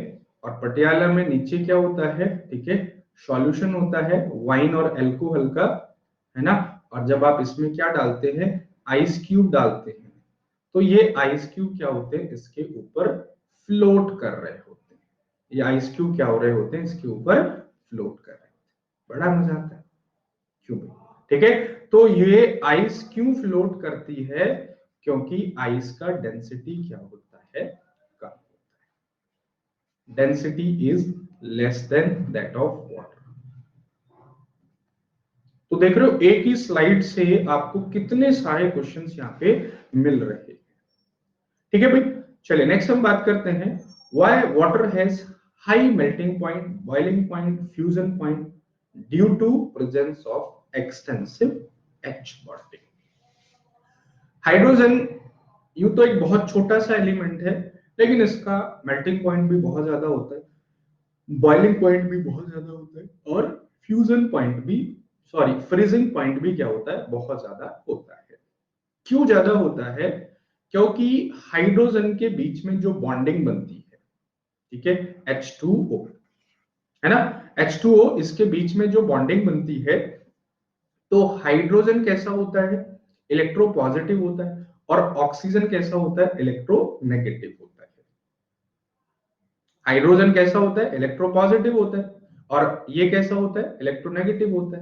S1: और पटियाला में नीचे क्या होता है, ठीक है, सॉल्यूशन होता है वाइन और अल्कोहल का, है ना। और जब आप इसमें क्या डालते हैं, आइस क्यूब डालते हैं, तो ये आइस क्यूब क्या होते हैं, इसके ऊपर फ्लोट कर रहे होते हैं। ये आइस क्यूब क्या हो रहे होते हैं, इसके ऊपर फ्लोट कर रहे होते हैं। बड़ा मजा आता है क्यों, ठीक है। तो ये आइस क्यों फ्लोट करती है, क्योंकि आइस का डेंसिटी क्या होता है, कम होता है। Density is less than that of water. तो देख रहे हो एक ही स्लाइड से आपको कितने सारे क्वेश्चंस यहाँ पे मिल रहे हैं, ठीक है भाई। चलिए नेक्स्ट हम बात करते हैं, why water has high melting point, boiling point, fusion point due to presence of extensive H bonding. Hydrogen यूं तो एक बहुत छोटा सा एलिमेंट है, लेकिन इसका मेल्टिंग पॉइंट भी बहुत ज्यादा होता है, बॉइलिंग पॉइंट भी बहुत ज्यादा होता है, और फ्यूजन पॉइंट भी, सॉरी फ्रीजिंग पॉइंट भी क्या होता है, बहुत ज्यादा होता है। क्यों ज्यादा होता है, क्योंकि हाइड्रोजन के बीच में जो बॉन्डिंग बनती है, ठीक है, H2O, है ना, H2O, इसके बीच में जो बॉन्डिंग बनती है, तो हाइड्रोजन कैसा होता है, इलेक्ट्रो पॉजिटिव होता है, और ऑक्सीजन कैसा होता है, इलेक्ट्रो नेगेटिव होता है। हाइड्रोजन कैसा होता है, इलेक्ट्रो पॉजिटिव होता है, और ये कैसा होता है, इलेक्ट्रोनेगेटिव होता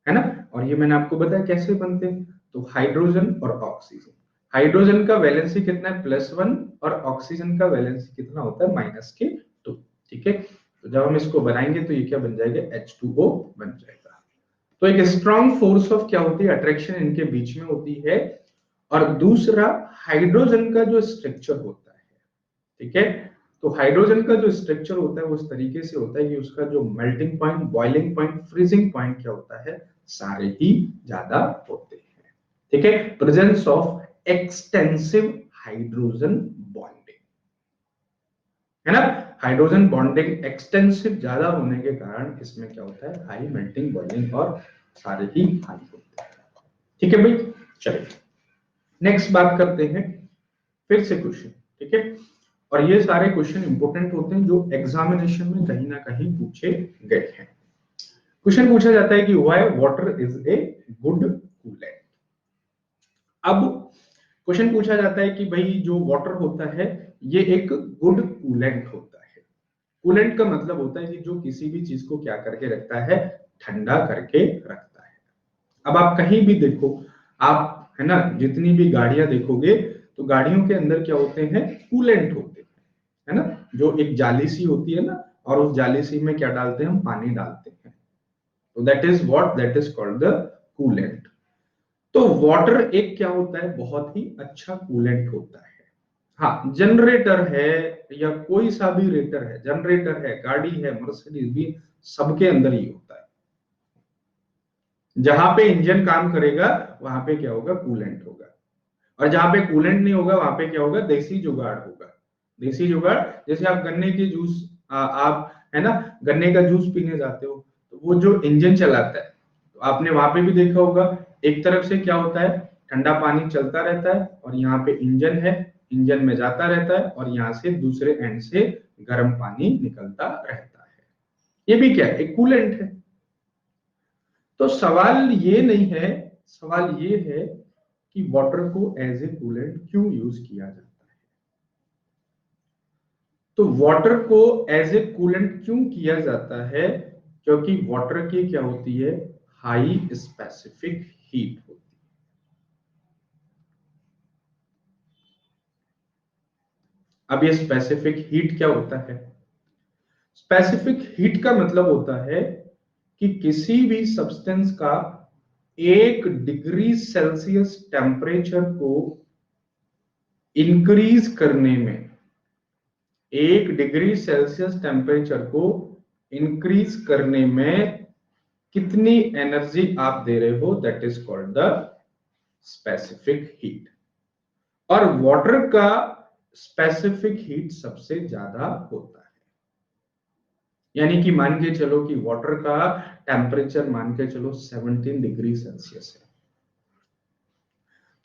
S1: है ना। और ये मैंने आपको बताया कैसे बनते हैं, तो हाइड्रोजन और ऑक्सीजन, हाइड्रोजन का वैलेंसी कितना है, +1, और ऑक्सीजन का वैलेंसी कितना होता है, -2, ठीक है। तो जब हम इसको बनाएंगे तो ये क्या बन जाएगा, H2O बन जाएगा। तो एक स्ट्रॉन्ग फोर्स ऑफ क्या होती है, अट्रैक्शन इनके बीच में होती है। और दूसरा, हाइड्रोजन का जो स्ट्रक्चर होता है, ठीक है, तो हाइड्रोजन का जो स्ट्रक्चर होता है वो इस तरीके से होता है कि उसका जो melting point, boiling point, freezing point क्या होता है, सारे ही ज्यादा होते हैं, ठीक है। Presence of extensive hydrogen bonding, है ना। हाइड्रोजन बॉन्डिंग एक्सटेंसिव ज्यादा होने के कारण इसमें क्या होता है, हाई मेल्टिंग, बॉइलिंग, और सारे ही हाई होते हैं, ठीक है भाई। चलिए नेक्स्ट बात करते हैं, फिर से क्वेश्चन, ठीक है। और ये सारे क्वेश्चन इंपॉर्टेंट होते हैं जो एग्जामिनेशन में कहीं ना कहीं पूछे गए हैं। क्वेश्चन पूछा जाता है कि why water is a good coolant. अब क्वेश्चन पूछा जाता है कि भाई जो वाटर होता है ये एक गुड कूलेंट होता है। कूलेंट का मतलब होता है कि जो किसी भी चीज को क्या करके रखता है, ठंडा करके रखता है। अब आप कहीं भी देखो, आप, है ना, जितनी भी गाड़ियां देखोगे तो गाड़ियों के अंदर क्या होते हैं, कूलेंट होते हैं, है ना। जो एक जाली सी होती है ना, और उस जाली सी में क्या डालते हैं, हम पानी डालते हैं, तो that is what, that is called the coolant. तो वाटर एक क्या होता है, बहुत ही अच्छा कूलेंट होता है। हाँ, जनरेटर है या कोई सा भी रेटर है, जनरेटर है, गाड़ी है, मर्सिडीज भी, सबके अंदर ही होता है। जहां पे इंजन काम करेगा वहां पे क्या होगा, कूलेंट होगा। और जहां पे कूलेंट नहीं होगा वहां पे क्या होगा, देसी जुगाड़ होगा। देसी जुगाड़, जैसे आप गन्ने के जूस आप है ना, गन्ने का जूस पीने जाते हो तो वो जो इंजन चलाता है, तो आपने वहां पे भी देखा होगा, एक तरफ से क्या होता है, ठंडा पानी चलता रहता है और यहाँ पे इंजन है, इंजन में जाता रहता है और यहाँ से दूसरे एंड से गर्म पानी निकलता रहता है। ये भी क्या है, एक कूलेंट है। तो सवाल ये नहीं है, सवाल ये है कि वाटर को एज ए कूलेंट क्यों यूज किया जाता है। तो वाटर को एज ए कूलेंट क्यों किया जाता है, क्योंकि वाटर की क्या होती है, हाई स्पेसिफिक हीट होती है। अब ये स्पेसिफिक हीट क्या होता है, स्पेसिफिक हीट का मतलब होता है कि किसी भी सब्सटेंस का 1 डिग्री सेल्सियस टेम्परेचर को इंक्रीज करने में, 1 डिग्री सेल्सियस टेम्परेचर को इंक्रीज करने में कितनी एनर्जी आप दे रहे हो, that is called the specific heat. और वाटर का स्पेसिफिक हीट सबसे ज्यादा होता है। यानी कि मान के चलो कि वाटर का टेम्परेचर मान के चलो 17 डिग्री सेल्सियस है,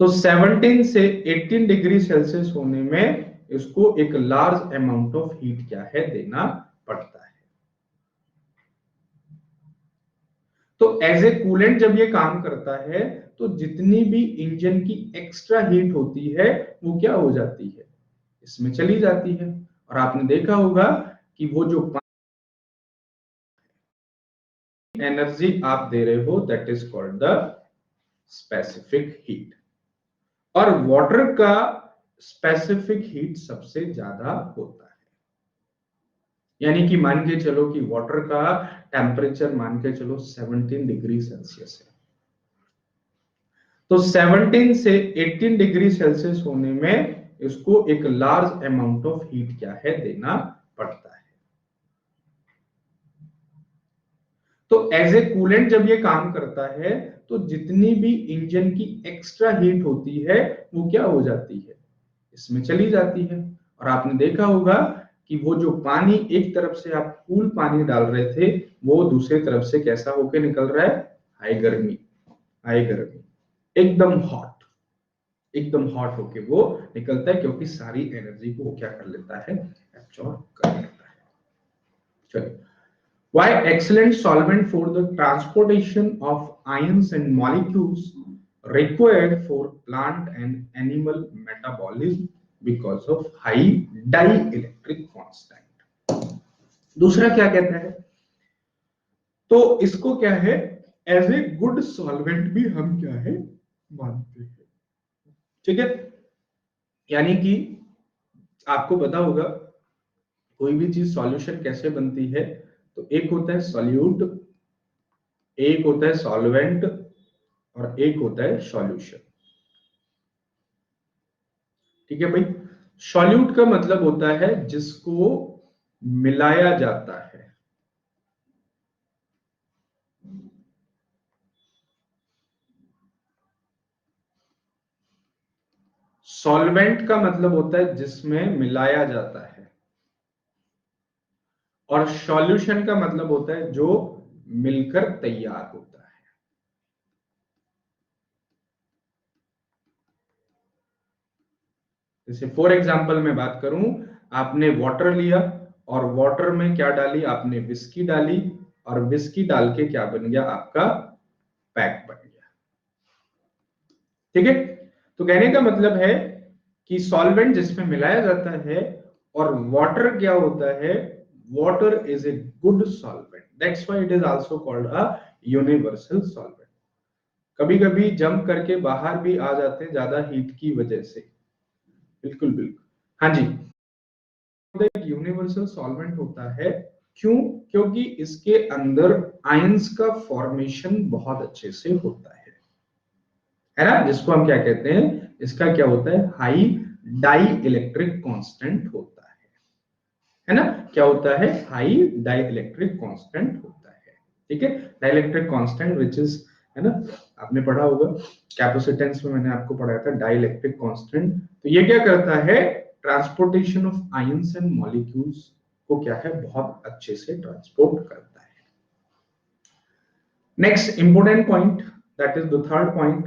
S1: तो 17 से 18 डिग्री सेल्सियस होने में इसको एक लार्ज अमाउंट ऑफ हीट क्या है, देना पड़ता है। तो एज ए कूलेंट जब ये काम करता है तो जितनी भी इंजन की एक्स्ट्रा हीट होती है वो क्या हो जाती है, इसमें चली जाती है। और आपने देखा होगा कि वो जो एनर्जी आप दे रहे हो, that is called the specific heat. और वाटर का स्पेसिफिक हीट सबसे ज्यादा होता है। यानी कि मान के चलो कि वाटर का टेम्परेचर मान के चलो 17 डिग्री सेल्सियस है, तो 17 से 18 डिग्री सेल्सियस होने में इसको एक लार्ज अमाउंट ऑफ हीट क्या है, देना पड़ता है। तो एज ए कूलेंट जब ये काम करता है तो जितनी भी इंजन की एक्स्ट्रा हीट होती है वो क्या हो जाती है, इसमें चली जाती है। और आपने देखा होगा कि वो जो पानी एक तरफ से आप कूल पानी डाल रहे थे वो दूसरी तरफ से कैसा होके निकल रहा है, हाई गर्मी, हाई गर्मी, एकदम हॉट, एकदम हॉट होके वो निकलता है, क्योंकि सारी एनर्जी को वो क्या कर लेता है, एब्जॉर्ब कर लेता है। चलिए, why excellent solvent for the transportation of ions and molecules required for plant and animal metabolism because of high dielectric constant। दूसरा क्या कहता है, तो इसको क्या है, एज ए गुड सॉल्वेंट भी हम क्या है, मानते हैं। ठीक है, यानी कि आपको पता होगा कोई भी चीज सॉल्यूशन कैसे बनती है, तो एक होता है सॉल्यूट, एक होता है सॉल्वेंट और एक होता है सॉल्यूशन। ठीक है भाई, सॉल्यूट का मतलब होता है जिसको मिलाया जाता है, सॉल्वेंट का मतलब होता है जिसमें मिलाया जाता है, और सॉल्यूशन का मतलब होता है जो मिलकर तैयार होता है। जैसे फॉर एग्जांपल मैं बात करूं, आपने वाटर लिया और वाटर में क्या डाली, आपने विस्की डाली, और विस्की डाल के क्या बन गया, आपका पैक बन गया। ठीक है, तो कहने का मतलब है कि सॉल्वेंट जिसमें मिलाया जाता है, और वाटर क्या होता है, water is a good solvent, that's why it is also called a universal solvent. कभी कभी जम करके बाहर भी आ जाते हैं ज्यादा हीट की वजह से, बिल्कुल बिल्कुल, हाँ जी। एक यूनिवर्सल सॉल्वेंट होता है, क्यों, क्योंकि इसके अंदर आयंस का फॉर्मेशन बहुत अच्छे से होता है ना, जिसको हम क्या कहते हैं, इसका क्या होता है, हाई डाई इलेक्ट्रिक कांस्टेंट होता है ना, क्या होता है, हाई डाई इलेक्ट्रिक कांस्टेंट होता है। ठीक है, dielectric constant which is, है ना, आपने पढ़ा होगा कैपेसिटेंस में, मैंने आपको पढ़ाया था डाई इलेक्ट्रिक कांस्टेंट। तो ये क्या करता है, transportation of ions and molecules को क्या है, बहुत अच्छे से ट्रांसपोर्ट करता है। Next important point, that is the third point,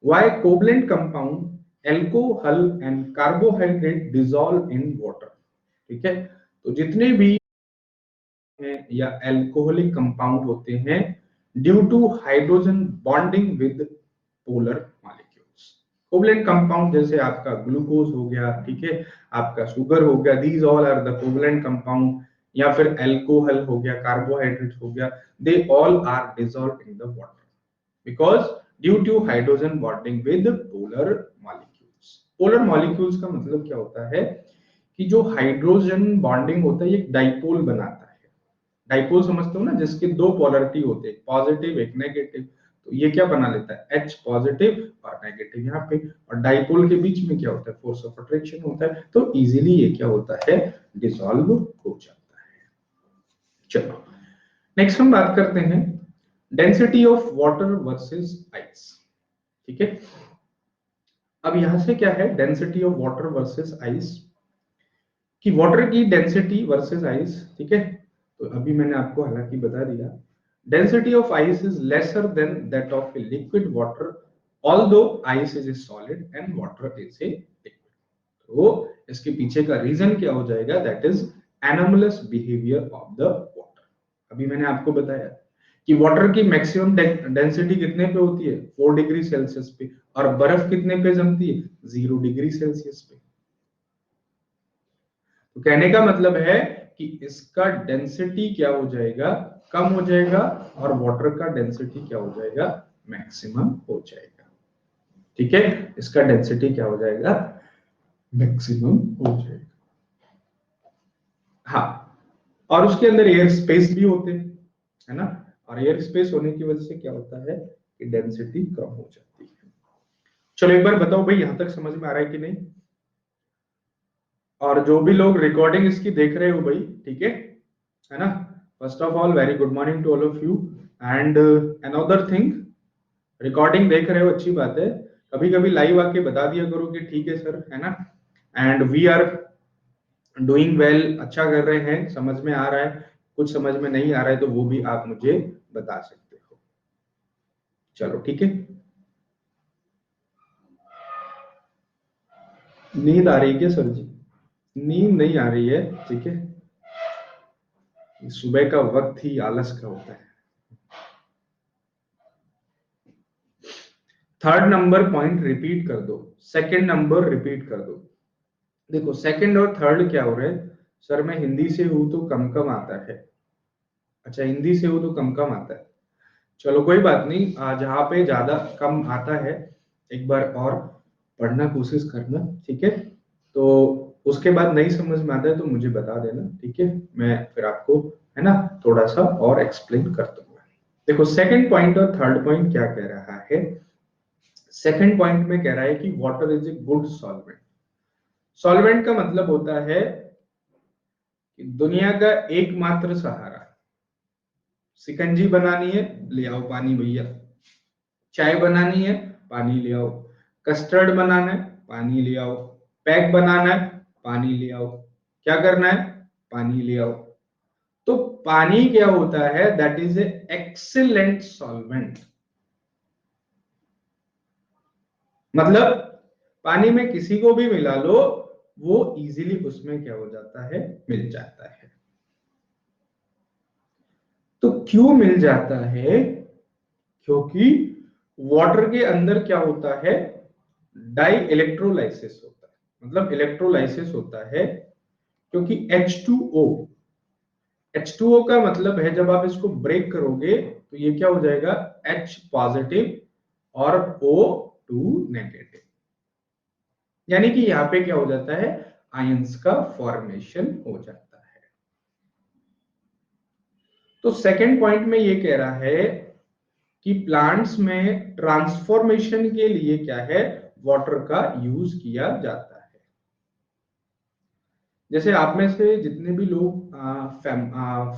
S1: why covalent compound alcohol and carbohydrate dissolve in water. ठीक है, तो जितने भी हैं या एल्कोहलिक कंपाउंड होते हैं due to hydrogen bonding with polar molecules. Covalent compound जैसे आपका ग्लूकोज हो गया, ठीक है, आपका शुगर हो गया, these all are the covalent compound, या फिर अल्कोहल हो गया, कार्बोहाइड्रेट हो गया, they all are dissolved in the water because due to hydrogen bonding with polar molecules. Polar molecules का मतलब क्या होता है कि जो हाइड्रोजन बॉन्डिंग होता है ये एक डाइपोल बनाता है। डाइपोल समझते हो ना, जिसके दो पोलरिटी होते हैं, पॉजिटिव एक नेगेटिव, तो ये क्या बना लेता है, H पॉजिटिव और नेगेटिव यहाँ पे, और डाइपोल के बीच में क्या होता है, फोर्स ऑफ अट्रैक्शन होता है, तो इजीली ये क्या होता है, डिसॉल्व हो जाता है। चलो नेक्स्ट हम बात करते हैं density of water versus ice. ठीक है, अब यहां से क्या है, density of water versus ice, कि वाटर की डेंसिटी वर्सेस आइस। ठीक है, तो अभी मैंने आपको हालांकि बता दिया, density of ice is lesser than that of a liquid water although ice is a solid and water is a liquid. तो इसके पीछे का रीजन क्या हो जाएगा, that is anomalous behaviour of the water. अभी मैंने आपको बताया कि वाटर की मैक्सिमम डेंसिटी कितने पे होती है, 4 डिग्री सेल्सियस पे, और बर्फ कितने पे जमती है, 0 डिग्री सेल्सियस पे। तो कहने का मतलब है कि इसका डेंसिटी क्या हो जाएगा, कम हो जाएगा, और वाटर का डेंसिटी क्या हो जाएगा, मैक्सिमम हो जाएगा। ठीक है, इसका डेंसिटी क्या हो जाएगा, मैक्सिमम हो जाएगा। हाँ, और उसके अंदर एयर स्पेस भी होते हैं, है ना, और एयर स्पेस होने की वजह से क्या होता है कि डेंसिटी कम हो जाती है। चलो एक बार बताओ भाई, यहां तक समझ में आ रहा है कि नहीं, और जो भी लोग रिकॉर्डिंग इसकी देख रहे हो भाई, ठीक है ना, first of all very good morning to all of you, and another thing, recording देख रहे हो अच्छी बात है, कभी कभी लाइव आके बता दिया करो कि ठीक है सर, है ना, and we are doing well, अच्छा कर रहे हैं, समझ में आ रहा है, कुछ समझ में नहीं आ रहा है तो वो भी आप मुझे बता सकते हो। चलो ठीक है, नींद आ रही है क्या सर जी, नींद नहीं आ रही है, ठीक है, सुबह का वक्त ही आलस का होता है। थर्ड नंबर पॉइंट रिपीट कर दो, सेकंड नंबर रिपीट कर दो। देखो सेकंड और थर्ड क्या हो रहा है, सर मैं हिंदी से हूं तो कम कम आता है, अच्छा हिंदी से हूं तो कम कम आता है, चलो कोई बात नहीं, जहां पे ज्यादा कम आता है एक बार और पढ़ना कोशिश करना, ठीक है, तो उसके बाद नहीं समझ में आता है तो मुझे बता देना, ठीक है, मैं फिर आपको, है ना, थोड़ा सा और एक्सप्लेन कर दूंगा। देखो सेकंड पॉइंट और थर्ड पॉइंट क्या कह रहा है, सेकंड पॉइंट में कह रहा है कि water is a good solvent. Solvent का मतलब होता है कि दुनिया का एकमात्र सहारा, सिकंजी बनानी है ले आओ पानी भैया, चाय बनानी है पानी ले आओ, कस्टर्ड बनाना है पानी ले आओ, पैक बनाना है पानी ले आओ, क्या करना है, पानी ले आओ। तो पानी क्या होता है, that is a excellent solvent, मतलब पानी में किसी को भी मिला लो वो इजीली उसमें क्या हो जाता है, मिल जाता है। तो क्यों मिल जाता है, क्योंकि वाटर के अंदर क्या होता है, डाई इलेक्ट्रोलाइसिस होता है, मतलब इलेक्ट्रोलाइसिस होता है, क्योंकि H2O, H2O का मतलब है जब आप इसको ब्रेक करोगे तो ये क्या हो जाएगा, H पॉजिटिव और O2 नेगेटिव, यानी कि यहाँ पे क्या हो जाता है, आयंस का फॉर्मेशन हो जाता है। तो सेकंड पॉइंट में ये कह रहा है कि प्लांट्स में ट्रांसफॉर्मेशन के लिए क्या है, वाटर का यूज किया जाता है। जैसे आप में से जितने भी लोग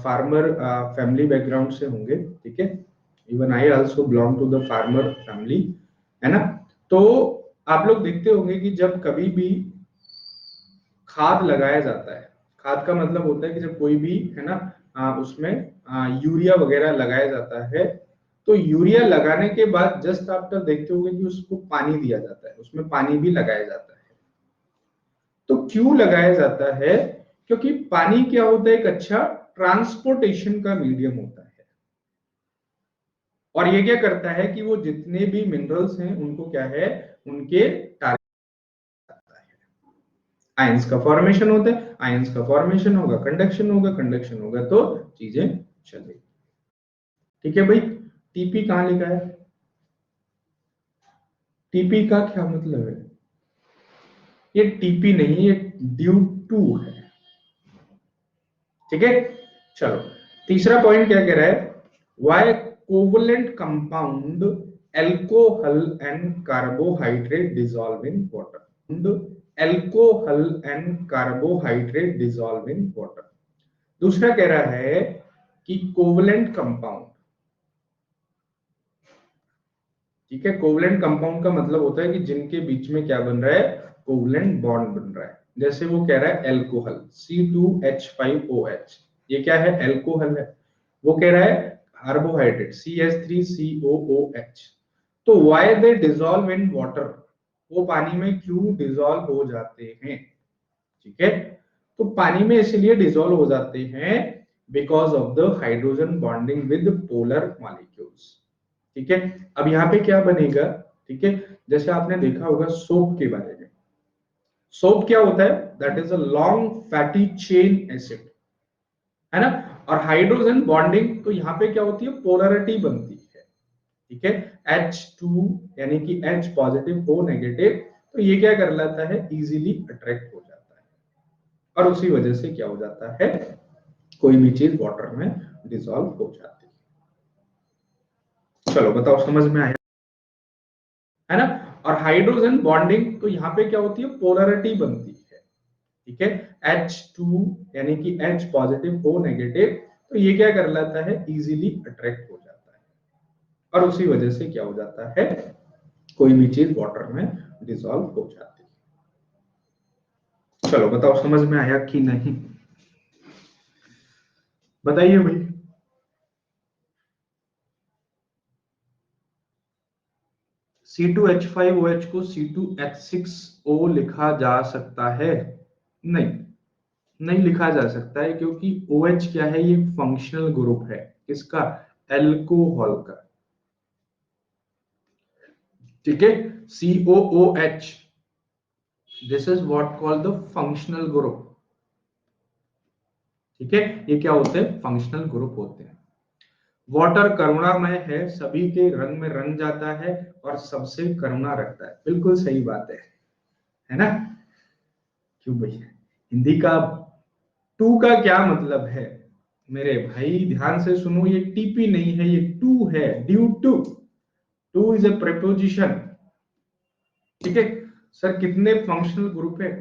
S1: फार्मर फैमिली बैकग्राउंड से होंगे, ठीक है, even I also belong to the farmer family, है ना, तो आप लोग देखते होंगे कि जब कभी भी खाद लगाया जाता है, खाद का मतलब होता है कि जब कोई भी है ना उसमें यूरिया वगैरह लगाया जाता है, तो यूरिया लगाने के बाद जस्ट आफ्टर देखते होंगे कि उसको पानी दिया जाता है, उसमें पानी भी लगाया जाता है। तो क्यों लगाया जाता है? क्योंकि पानी क्या होता है, एक अच्छा ट्रांसपोर्टेशन का मीडियम होता है, और ये क्या करता है कि वो जितने भी मिनरल्स हैं उनको क्या है, उनके टारगेट आता है। आयंस का फॉर्मेशन होता है, आयंस का फॉर्मेशन होगा, कंडक्शन होगा, कंडक्शन होगा तो चीजें चलेगी। ठीक है भाई, टीपी कहां लिखा है? टीपी का क्या मतलब है? ये टीपी नहीं, ये ड्यू टू है। ठीक है, चलो तीसरा पॉइंट क्या कह रहा है? Why covalent compound alcohol and carbohydrate dissolve in water. Alcohol and carbohydrate dissolve in water. दूसरा कह रहा है कि कोवलेंट कंपाउंड, ठीक है, कोवलेंट कंपाउंड का मतलब होता है कि जिनके बीच में क्या बन रहा है, कोवलेंट बॉन्ड बन रहा है। जैसे वो कह रहा है एल्कोहल C2H5OH, ये क्या है, एल्कोहल है। वो कह रहा है कार्बोहाइड्रेट CH3COOH। तो why they dissolve in water, वो पानी में क्यों डिसॉल्व हो जाते हैं? ठीक है, तो पानी में इसलिए डिसॉल्व हो जाते हैं because of the hydrogen bonding with polar molecules. ठीक है, अब यहाँ पे क्या बनेगा? ठीक है, जैसे आपने देखा होगा सोप के बारे में। सोप क्या होता है? That is a long fatty chain acid, है ना। और हाइड्रोजन बॉन्डिंग, तो यहाँ पे क्या होती है, पोलरिटी बनती है। ठीक है, H2 यानी कि H पॉजिटिव O नेगेटिव, तो ये क्या कर लेता है, इजीली अट्रैक्ट हो जाता है, और उसी वजह से क्या हो जाता है, कोई भी चीज वाटर में डिसॉल्व हो जाती है। चलो बताओ, समझ में आया, है ना। और हाइड्रोजन बॉन्डिंग, तो यहाँ पे क्या होती है, पोलरिटी बनती है। ठीक है, H2 यानी कि H पॉजिटिव O नेगेटिव, तो ये क्या कर लेता है, इजीली अट्रैक्ट हो जाता है, और उसी वजह से क्या हो जाता है, कोई भी चीज वाटर में डिसॉल्व हो जाती है। चलो बताओ, समझ में आया कि नहीं, बताइए भाई। C2H5OH को C2H6O लिखा जा सकता है? नहीं, नहीं लिखा जा सकता है, क्योंकि OH क्या है, ये फंक्शनल ग्रुप है किसका, एल्कोहल का। ठीक है, COOH, this is what called the functional group. ठीक है, ये क्या होते हैं, फंक्शनल ग्रुप होते हैं। वाटर करुणामय है, सभी के रंग में रंग जाता है, और सबसे करुणा रखता है। बिल्कुल सही बात है ना। क्यों भैया, हिंदी का टू का क्या मतलब है? मेरे भाई ध्यान से सुनो, ये टीपी नहीं है, ये टू है, due to. To is a preposition. ठीक है सर, कितने फंक्शनल ग्रुप है?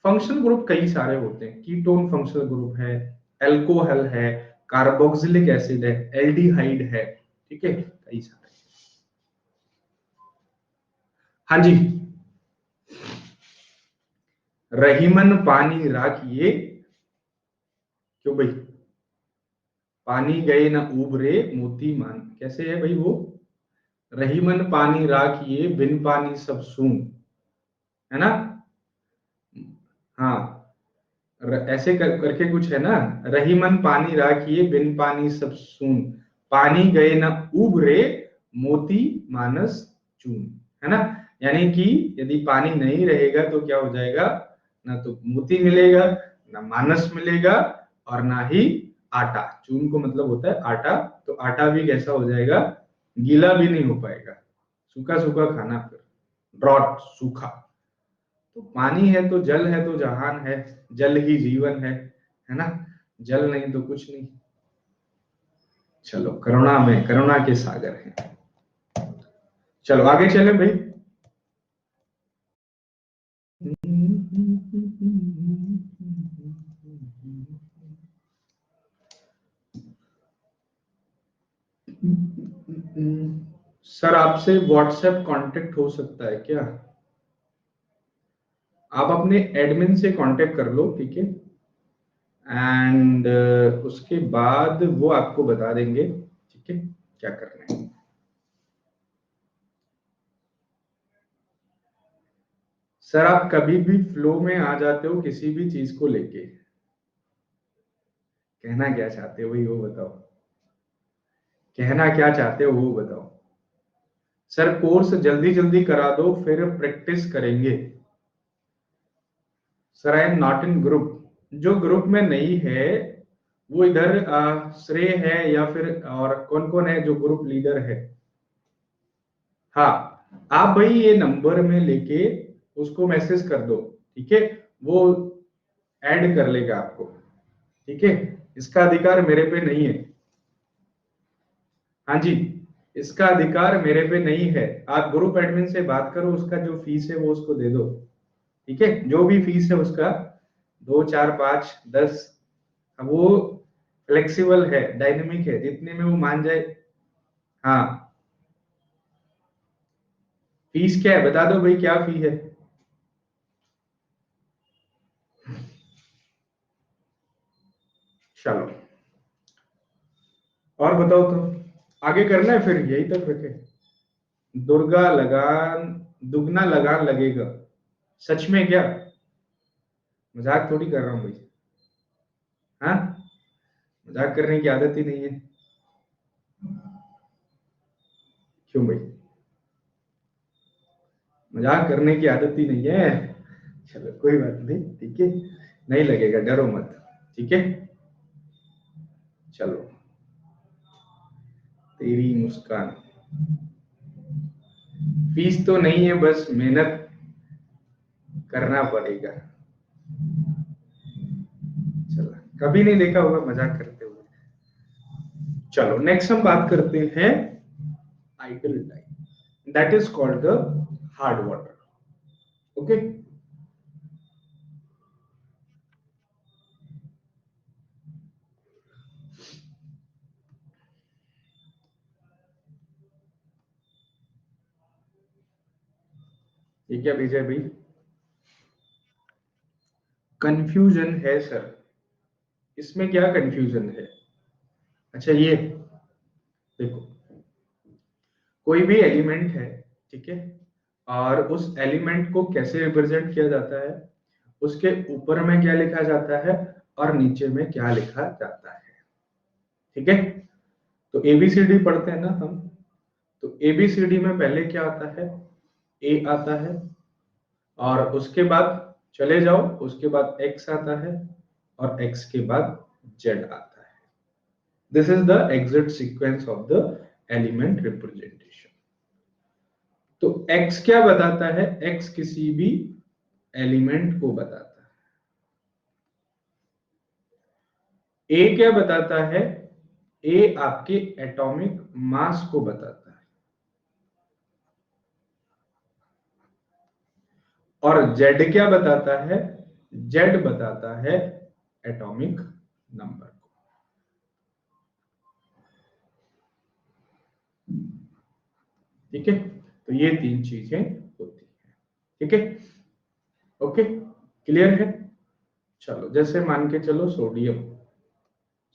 S1: फंक्शनल ग्रुप कई सारे होते हैं, कीटोन फंक्शनल ग्रुप है, एल्कोहल है, कार्बोक्सिलिक एसिड है, एल्डिहाइड है। ठीक है, कई सारे। हाँ जी, रहीमन पानी राखिए, क्यों भाई, पानी गए ना उबरे मोती मान, कैसे है भाई वो, रहीमन पानी राखिए बिन पानी सब सून, है ना। हाँ, ऐसे करके कुछ है ना, रहीमन पानी राखिए बिन पानी सब सून, पानी गए ना उबरे मोती मानस चून, है ना। यानी कि यदि पानी नहीं रहेगा तो क्या हो जाएगा, ना तो मोती मिलेगा, ना मानस मिलेगा, और ना ही आटा। चून को मतलब होता है आटा, तो आटा भी कैसा हो जाएगा, गीला भी नहीं हो पाएगा, सूखा सूखा खाना, फिर ड्रॉट, सूखा। तो पानी है तो जल है तो जहान है, जल ही जीवन है ना। जल नहीं तो कुछ नहीं। चलो, करुणा में, करुणा के सागर हैं। चलो आगे चले भाई। सर आपसे व्हाट्सएप कांटेक्ट हो सकता है क्या? आप अपने एडमिन से कांटेक्ट कर लो, ठीक है। एंड उसके बाद वो आपको बता देंगे, ठीक है, क्या करना है। सर आप कभी भी फ्लो में आ जाते हो किसी भी चीज को लेके, कहना क्या चाहते हो भाई वो बताओ, कहना क्या चाहते हो वो बताओ। सर कोर्स जल्दी जल्दी करा दो फिर प्रैक्टिस करेंगे। Sir I am not in group. जो ग्रुप में नहीं है वो इधर श्रेय है या फिर और कौन कौन है जो ग्रुप लीडर है। हाँ, आप भाई ये नंबर में लेके उसको मैसेज कर दो, ठीक है, वो ऐड कर लेगा आपको, ठीक है। इसका अधिकार मेरे पे नहीं है। हाँ जी, इसका अधिकार मेरे पे नहीं है। आप ग्रुप एडमिन से बात करो, उसका जो फीस है वो उसको दे दो, ठीक है, जो भी फीस है उसका, 2 4 5 10, अब वो फ्लेक्सिबल है, डायनेमिक है, जितने में वो मान जाए। हाँ, फीस क्या है बता दो भाई, क्या फी है। चलो और बताओ तो, आगे करना है फिर यही तक रखे। दुर्गा लगान, दुगना लगान लगेगा। सच में क्या, मजाक थोड़ी कर रहा हूँ भाई। हाँ, मजाक करने की आदत ही नहीं है। क्यों भाई, मजाक करने की आदत ही नहीं है। चलो कोई बात नहीं, ठीक है, नहीं लगेगा, डरो मत, ठीक है। चलो, तेरी मुस्कान, फीस तो नहीं है, बस मेहनत करना पड़ेगा। चलो, कभी नहीं देखा होगा मजाक करते हुए। चलो नेक्स्ट हम बात करते हैं idle time, that is called the hard water. Okay, ये क्या भेजा है भाई, कंफ्यूजन है सर। इसमें क्या कंफ्यूजन है। अच्छा ये देखो, कोई भी एलिमेंट है, ठीक है, और उस एलिमेंट को कैसे रिप्रेजेंट किया जाता है, उसके ऊपर में क्या लिखा जाता है और नीचे में क्या लिखा जाता है, ठीक है। तो एबीसीडी पढ़ते हैं ना हम, तो एबीसीडी में पहले क्या आता है, ए आता है, और उसके बाद चले जाओ, उसके बाद एक्स आता है, और एक्स के बाद जेड आता है। This is the exact sequence of the element representation. तो x क्या बताता है, x किसी भी एलिमेंट को बताता है। a क्या बताता है, a आपके एटॉमिक मास को बताता है। और z क्या बताता है, z बताता है एटॉमिक नंबर को, ठीक है। तो ये तीन चीजें होती है, ठीक है, ओके, क्लियर है। चलो जैसे मान के चलो सोडियम,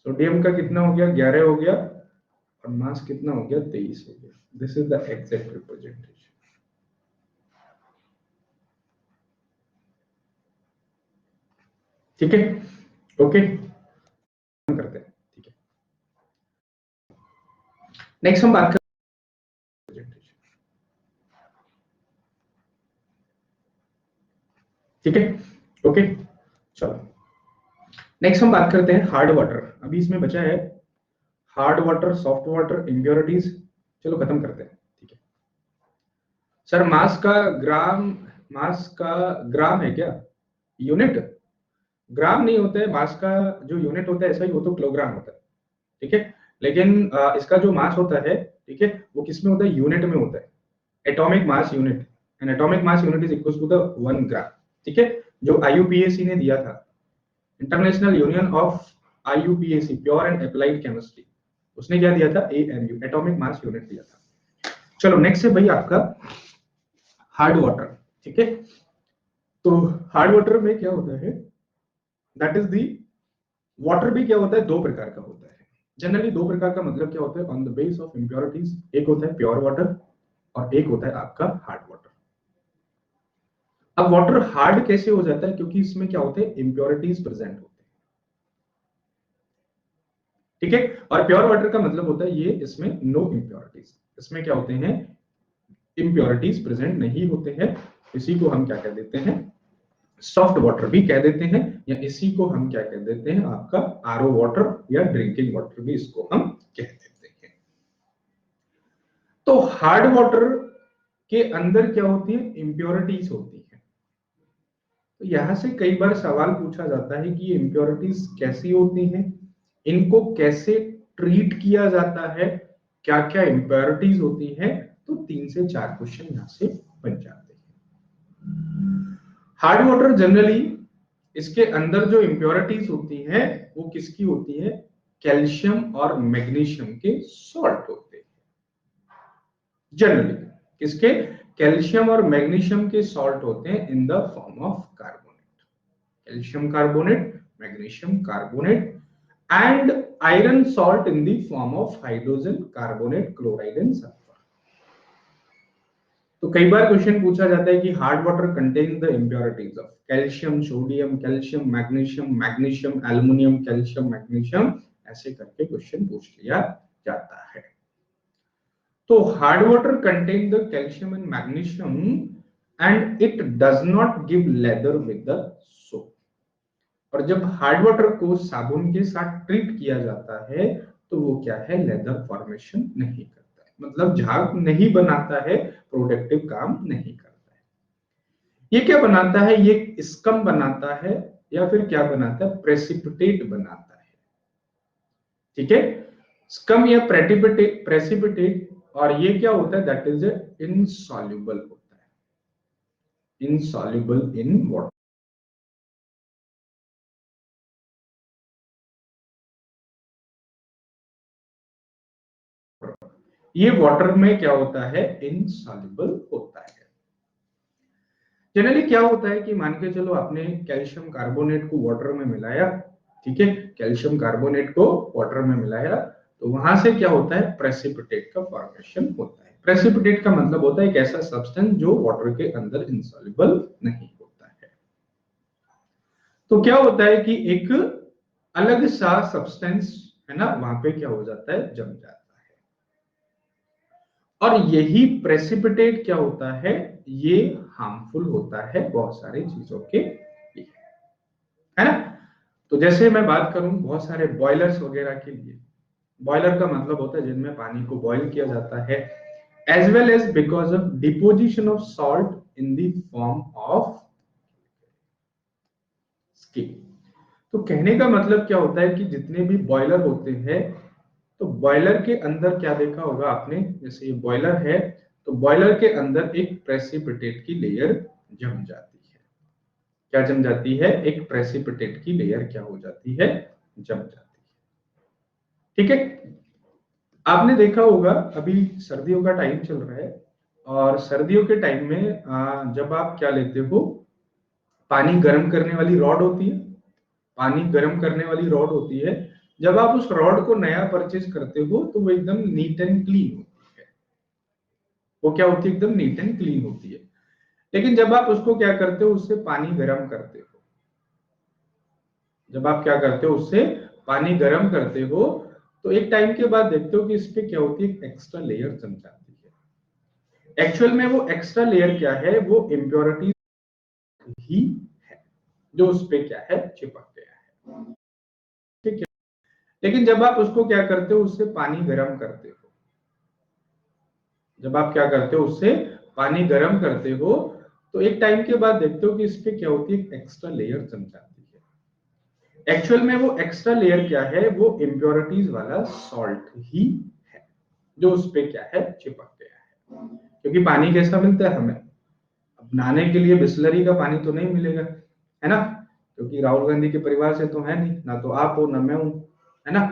S1: सोडियम का कितना हो गया, 11 हो गया, और मास कितना हो गया, 23 हो गया। This is the exact representation, ठीक है, ओके, करते हैं, ठीक है। नेक्स्ट हम बात करते हैं, ठीक है, ओके। चलो नेक्स्ट हम बात करते हैं हार्ड वाटर। अभी इसमें बचा है hard water, soft water, impurities. चलो खत्म करते हैं, ठीक है। सर मास का ग्राम, मास का ग्राम है क्या, यूनिट, ग्राम नहीं होता है मास का। जो यूनिट होता है ऐसा ही, वो तो किलोग्राम होता है, ठीक है। लेकिन इसका जो मास होता है, ठीक है, वो किस में होता है, यूनिट में होता है, atomic mass unit. And atomic mass unit is equal to the 1 gram, ठीक है। जो आईयूपीएसी ने दिया था, international union of IUPAC, pure and applied chemistry, उसने क्या दिया था, एएमयू, एटॉमिक मास यूनिट दिया था। चलो नेक्स्ट है भाई आपका हार्ड वाटर, ठीक है। तो हार्ड वाटर में क्या होता है, दैट इज दी वाटर भी क्या होता है, दो प्रकार का होता है। जनरली दो प्रकार का मतलब क्या होता है, on the base of impurities. एक होता है प्योर वाटर और एक होता है आपका हार्ड वाटर। अब वाटर हार्ड कैसे हो जाता है, क्योंकि इसमें क्या होते हैं, इम्प्योरिटीज प्रेजेंट होते हैं, ठीक है। और प्योर वाटर का मतलब होता है ये, इसमें नो इम्प्योरिटीज, इसमें क्या होते हैं, इम्प्योरिटीज प्रेजेंट नहीं होते हैं। इसी को हम क्या कह देते हैं, सॉफ्ट वाटर भी कह देते हैं, या इसी को हम क्या कह देते हैं, आपका आरओ वाटर या ड्रिंकिंग वाटर भी इसको हम कह देते हैं। तो हार्ड वाटर के अंदर क्या होती है, इम्प्योरिटीज होती है। तो यहां से कई बार सवाल पूछा जाता है कि ये इम्प्योरिटीज कैसी होती हैं, इनको कैसे ट्रीट किया जाता है, क्या क्या इम्प्योरिटीज होती है। तो 3 से 4 क्वेश्चन यहां से बन जाते हैं। हार्ड वाटर जनरली इसके अंदर जो इम्प्योरिटीज होती हैं वो किसकी होती है, कैल्शियम और मैग्नीशियम के सॉल्ट होते हैं। जनरली किसके, कैल्शियम और मैग्नीशियम के सॉल्ट होते हैं इन the form of carbonate, calcium carbonate, magnesium carbonate and iron salt in the form of hydrogen carbonate, chloride and sulphur. तो कई बार क्वेश्चन पूछा जाता है कि hard water contain the impurities of calcium, sodium, calcium, magnesium, magnesium, aluminium, calcium, magnesium, ऐसे करके question पूछ लिया जाता है। तो hard water contain the calcium and magnesium and it does not give lather with the soap. और जब hard water को साबुन के साथ ट्रीट किया जाता है तो वो क्या है, लेदर फॉर्मेशन नहीं करता है, मतलब झाग नहीं बनाता है, प्रोडक्टिव काम नहीं करता है। ये क्या बनाता है, ये स्कम बनाता है या फिर क्या बनाता है, प्रेसिपिटेट बनाता है, ठीक है। स्कम या प्रेसिपिटेट, और ये क्या होता है, दैट इज इनसॉल्युबल होता है, इनसॉल्युबल इन वाटर। ये वाटर में क्या होता है, इनसॉल्युबल होता है। जनरली क्या होता है कि मान के चलो आपने कैल्शियम कार्बोनेट को वाटर में मिलाया, ठीक है, कैल्शियम कार्बोनेट को वाटर में मिलाया, तो वहां से क्या होता है, प्रेसिपिटेट का फॉर्मेशन होता है। प्रेसिपिटेट का मतलब होता है एक ऐसा सब्सटेंस जो वाटर के अंदर इनसॉल्युबल नहीं होता है। तो क्या होता है कि एक अलग सा सब्सटेंस है ना, वहां पे क्या हो जाता है, जम जाता है। और यही प्रेसिपिटेट क्या होता है, ये हार्मफुल होता है बहुत सारी चीजों के लिए, है ना। तो जैसे मैं बात करूं बहुत सारे बॉयलर्स वगैरह के लिए, बॉयलर का मतलब होता है जिनमें पानी को बॉयल किया जाता है, as well as because of deposition of salt in the form of scheme. तो कहने का मतलब क्या होता है कि जितने भी बॉयलर होते हैं, तो बॉयलर के अंदर क्या देखा होगा आपने, जैसे ये बॉयलर है, तो बॉयलर के अंदर एक प्रेसिपिटेट की लेयर जम जाती है। क्या जम जाती है, एक प्रेसिपिटेट की लेयर क्या हो जाती है, जम जाती है, ठीक है। आपने देखा होगा अभी सर्दियों का टाइम चल रहा है, और सर्दियों के टाइम में जब आप क्या लेते हो, पानी गर्म करने वाली रॉड होती है, पानी गर्म करने वाली रॉड होती है, जब आप उस रॉड को नया परचेज करते हो तो वो एकदम नीट एंड क्लीन होती है, वो क्या होती है, एकदम नीट एंड क्लीन होती है। लेकिन जब आप उसको क्या करते हो, उससे पानी गर्म करते हो, जब आप क्या करते हो, उससे पानी गर्म करते हो, तो एक टाइम के बाद देखते हो कि इस पे क्या होती है, एक्स्ट्रा लेयर जम जाती है। एक्चुअल में वो एक्स्ट्रा लेयर क्या है, वो इम्प्योरिटी ही है जो उस पे क्या है, चिपक गया है, ठीक है। लेकिन जब आप उसको क्या करते हो, उससे पानी गर्म करते हो, जब आप क्या करते हो, उससे पानी गर्म करते हो, तो एक टाइम के बाद देखते हो कि इस पे क्या होती है, एक्स्ट्रा लेयर जम जाती है। एक्चुअल में वो एक्स्ट्रा लेयर क्या है, वो इम्प्योरिटीज वाला सॉल्ट ही है जो उस पे क्या है, चिपक गया है। क्योंकि पानी कैसा मिलता है हमें, अब नहाने के लिए बिस्लरी का पानी तो नहीं मिलेगा, है ना, क्योंकि राहुल गांधी के परिवार से तो है नहीं, ना तो आप हो ना मैं हूं, है ना,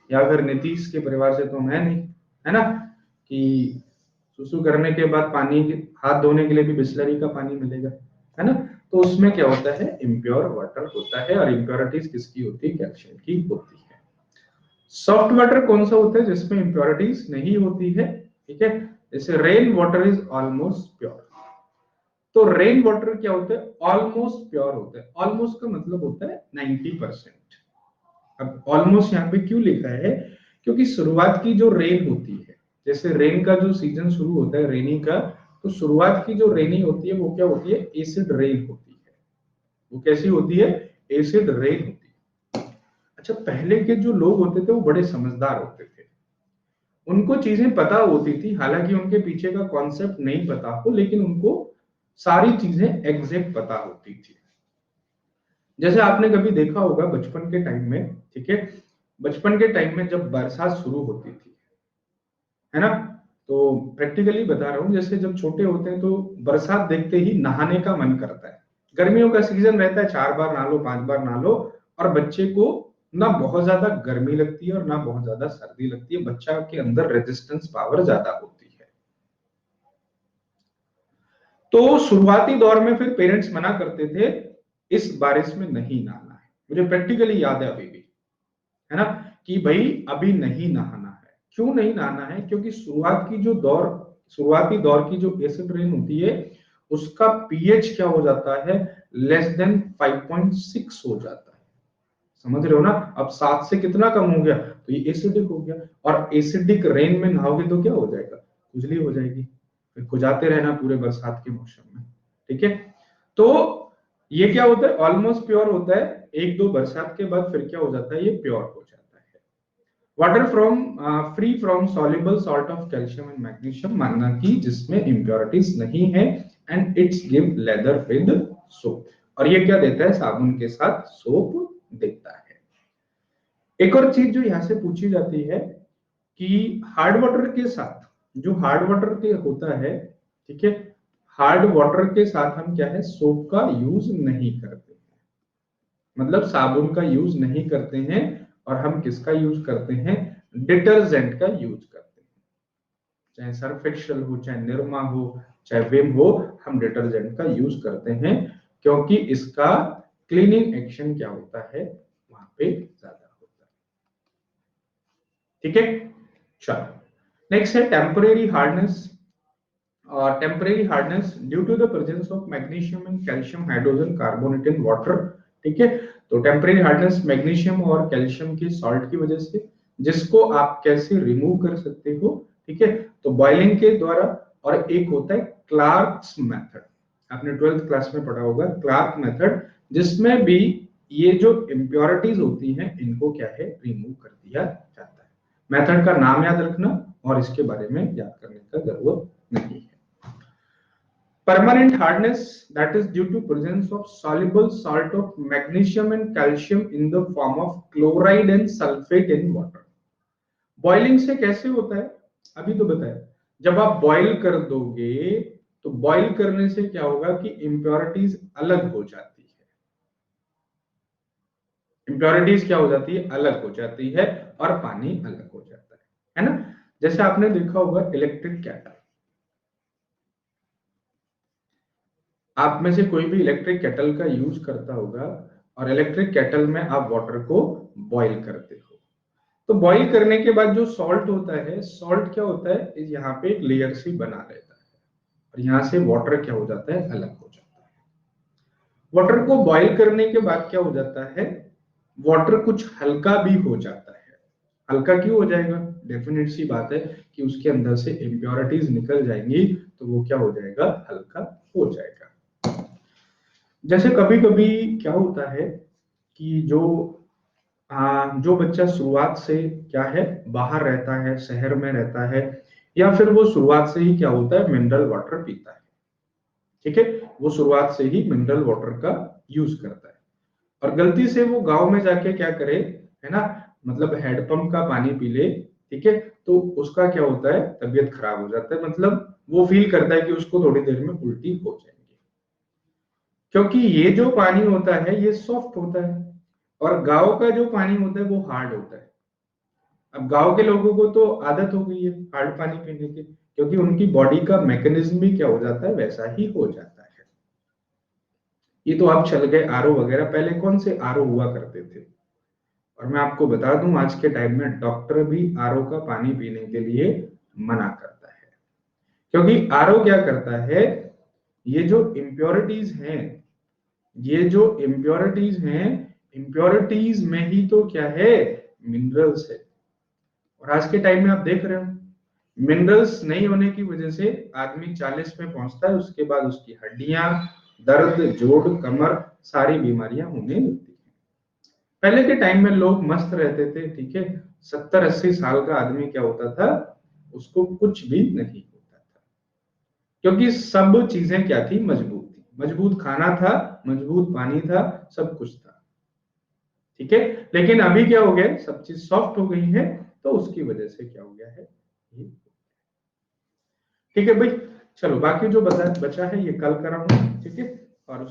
S1: या फिर नीतीश के परिवार से तो मैं नहीं, है ना, कि सुसु करने के बाद पानी, हाथ धोने के लिए भी बिस्लरी का पानी मिलेगा, है ना। तो उसमें क्या होता है, इम्प्योर वाटर होता है। और इम्प्योरिटीज किसकी होती है, कैल्शियम की होती है। सॉफ्ट वाटर कौन सा होता है, जिसमें इम्प्योरिटीज नहीं होती है, ठीक है, जैसे rain water is almost pure. तो रेन वाटर क्या होता है, ऑलमोस्ट प्योर होता है। ऑलमोस्ट का मतलब होता है 90%। अब ऑलमोस्ट यहाँ पे क्यों लिखा है, क्योंकि शुरुआत की जो रेन होती है, जैसे रेन का जो सीजन शुरू होता है रेनी का, तो शुरुआत की जो रेनी होती है वो क्या होती है, एसिड रेन होती है। वो कैसी होती है, एसिड रेन होती है। अच्छा, पहले के जो लोग होते थे वो बड़े समझदार होते थे, उनको चीजें पता होती थी, हालांकि उनके पीछे का कॉन्सेप्ट नहीं पता हो, लेकिन उनको सारी चीजें एग्जैक्ट पता होती थी। जैसे आपने कभी देखा होगा बचपन के टाइम में, ठीक है, बचपन के टाइम में जब बरसात शुरू होती थी, है ना, तो प्रैक्टिकली बता रहा हूं, जैसे जब छोटे होते हैं तो बरसात देखते ही नहाने का मन करता है। गर्मियों का सीजन रहता है, 4 बार नहा लो, 5 बार नहा लो, और बच्चे को ना बहुत ज्यादा गर्मी लगती है और ना बहुत ज्यादा सर्दी लगती है, बच्चा के अंदर रेजिस्टेंस पावर ज्यादा होती है। तो शुरुआती दौर में फिर पेरेंट्स मना करते थे इस बारिश में नहीं नहाना है, मुझे प्रैक्टिकली याद है अभी भी, है ना, कि भाई अभी नहीं नहाना है। क्यों नहीं नहाना है, क्योंकि शुरुआती दौर की जो एसिड रेन होती है उसका पीएच क्या हो जाता है, लेस देन 5.6 हो जाता है। समझ रहे हो ना, अब 7 से कितना कम हो गया, तो ये एसिडिक हो गया। और एसिडिक रेन में नहाओगे तो क्या हो जाएगा, खुजली हो जाएगी, फिर खुजाते रहना पूरे बरसात के मौसम में, ठीक है। तो ये क्या होता है, ऑलमोस्ट प्योर होता है, 1-2 बरसात के बाद फिर क्या हो जाता है, ये प्योर हो जाता है। Water from free from soluble salt of calcium and magnesium, मानना कि जिसमें इंप्योरिटीज नहीं है, and it's give lather with soap. और ये क्या देता है, साबुन के साथ सोप देता है। एक और चीज जो यहां से पूछी जाती है कि हार्ड वाटर के साथ, जो हार्ड वाटर के होता है, ठीक है, हार्ड वाटर के साथ हम क्या है, सोप का यूज नहीं करते, मतलब साबुन का यूज नहीं करते हैं, और हम किसका यूज करते हैं, डिटर्जेंट का यूज करते हैं। चाहे सर्फ एक्सेल हो, चाहे निरमा हो, चाहे विम हो, हम डिटर्जेंट का यूज करते हैं, क्योंकि इसका क्लीनिंग एक्शन क्या होता है, वहां पे ज्यादा होता है, ठीक है। चलो, नेक्स्ट है टेम्परेरी हार्डनेस। और temporary hardness due to the presence of magnesium and calcium hydrogen carbonate in water, ठीक है। तो टेम्परेरी हार्डनेस मैग्नीशियम और कैल्शियम के सॉल्ट की वजह से, जिसको आप कैसे रिमूव कर सकते हो, ठीक है, तो बॉइलिंग के द्वारा। और एक होता है क्लार्क्स मेथड, आपने 12th क्लास में पढ़ा होगा क्लार्क मेथड, जिसमें भी ये जो इम्प्योरिटीज होती हैं इनको क्या है, रिमूव कर दिया जाता है। मेथड का नाम याद रखना और इसके बारे में याद करने का जरूरत नहीं है। Permanent hardness, that is due to presence of soluble salt of magnesium and calcium in the form of chloride and sulfate in water. Boiling से कैसे होता है, अभी तो बताया, जब आप बॉईल कर दोगे तो बॉईल करने से क्या होगा कि इंप्योरिटीज अलग हो जाती है, इंप्योरिटीज क्या हो जाती है, अलग हो जाती है, और पानी अलग हो जाता है ना। जैसे आपने देखा होगा इलेक्ट्रिक केटल, आप में से कोई भी इलेक्ट्रिक केटल का यूज करता होगा, और इलेक्ट्रिक केटल में आप वाटर को बॉईल करते हो, तो बॉईल करने के बाद जो सॉल्ट होता है, सॉल्ट क्या होता है, यहाँ पे एक लेयर सी बना रहता है, और यहाँ से वाटर क्या हो जाता है, अलग हो जाता है। वाटर को बॉईल करने के बाद क्या हो जाता है, वाटर कुछ हल्का भी हो जाता है। हल्का क्यों हो जाएगा, डेफिनेट सी बात है कि उसके अंदर से इंप्योरिटीज निकल जाएंगी, तो वो क्या हो जाएगा, हल्का हो जाएगा। जैसे कभी कभी क्या होता है कि जो बच्चा शुरुआत से क्या है, बाहर रहता है, शहर में रहता है, या फिर वो शुरुआत से ही क्या होता है, मिनरल वाटर पीता है, ठीक है, वो शुरुआत से ही मिनरल वाटर का यूज करता है, और गलती से वो गांव में जाके क्या करे, है ना, मतलब हैंडपंप का पानी पी ले, ठीक है, तो उसका क्या होता है, तबीयत खराब हो जाता है, मतलब वो फील करता है कि उसको थोड़ी देर में उल्टी हो जाएगी, क्योंकि ये जो पानी होता है ये सॉफ्ट होता है, और गांव का जो पानी होता है वो हार्ड होता है। अब गांव के लोगों को तो आदत हो गई है हार्ड पानी पीने की, क्योंकि उनकी बॉडी का मैकेनिज्म भी क्या हो जाता है, वैसा ही हो जाता है। ये तो आप चल गए आरओ वगैरह, पहले कौन से आरओ हुआ करते थे। और मैं आपको बता दूं आज के टाइम में डॉक्टर भी आरओ का पानी पीने के लिए मना करता है, क्योंकि आरओ क्या करता है, ये जो इम्प्योरिटीज हैं, ये जो इम्प्योरिटीज हैं, इम्प्योरिटीज में ही तो क्या है, मिनरल्स है। और आज के टाइम में आप देख रहे हो मिनरल्स नहीं होने की वजह से आदमी 40 में पहुंचता है, उसके बाद उसकी हड्डियां, दर्द, जोड़, कमर, सारी बीमारियां होने लगती है। पहले के टाइम में लोग मस्त रहते थे, ठीक है, 70-80 साल का आदमी क्या होता था, उसको कुछ भी नहीं होता था, क्योंकि सब चीजें क्या थी, मजबूत थी, मजबूत खाना था, मजबूत पानी था, सब कुछ था, ठीक है। लेकिन अभी क्या हो गया, सब चीज सॉफ्ट हो गई है, तो उसकी वजह से क्या हो गया है ये। ठीक है भाई, चलो बाकी जो बचा है ये कल कराऊंगा, ठीक है।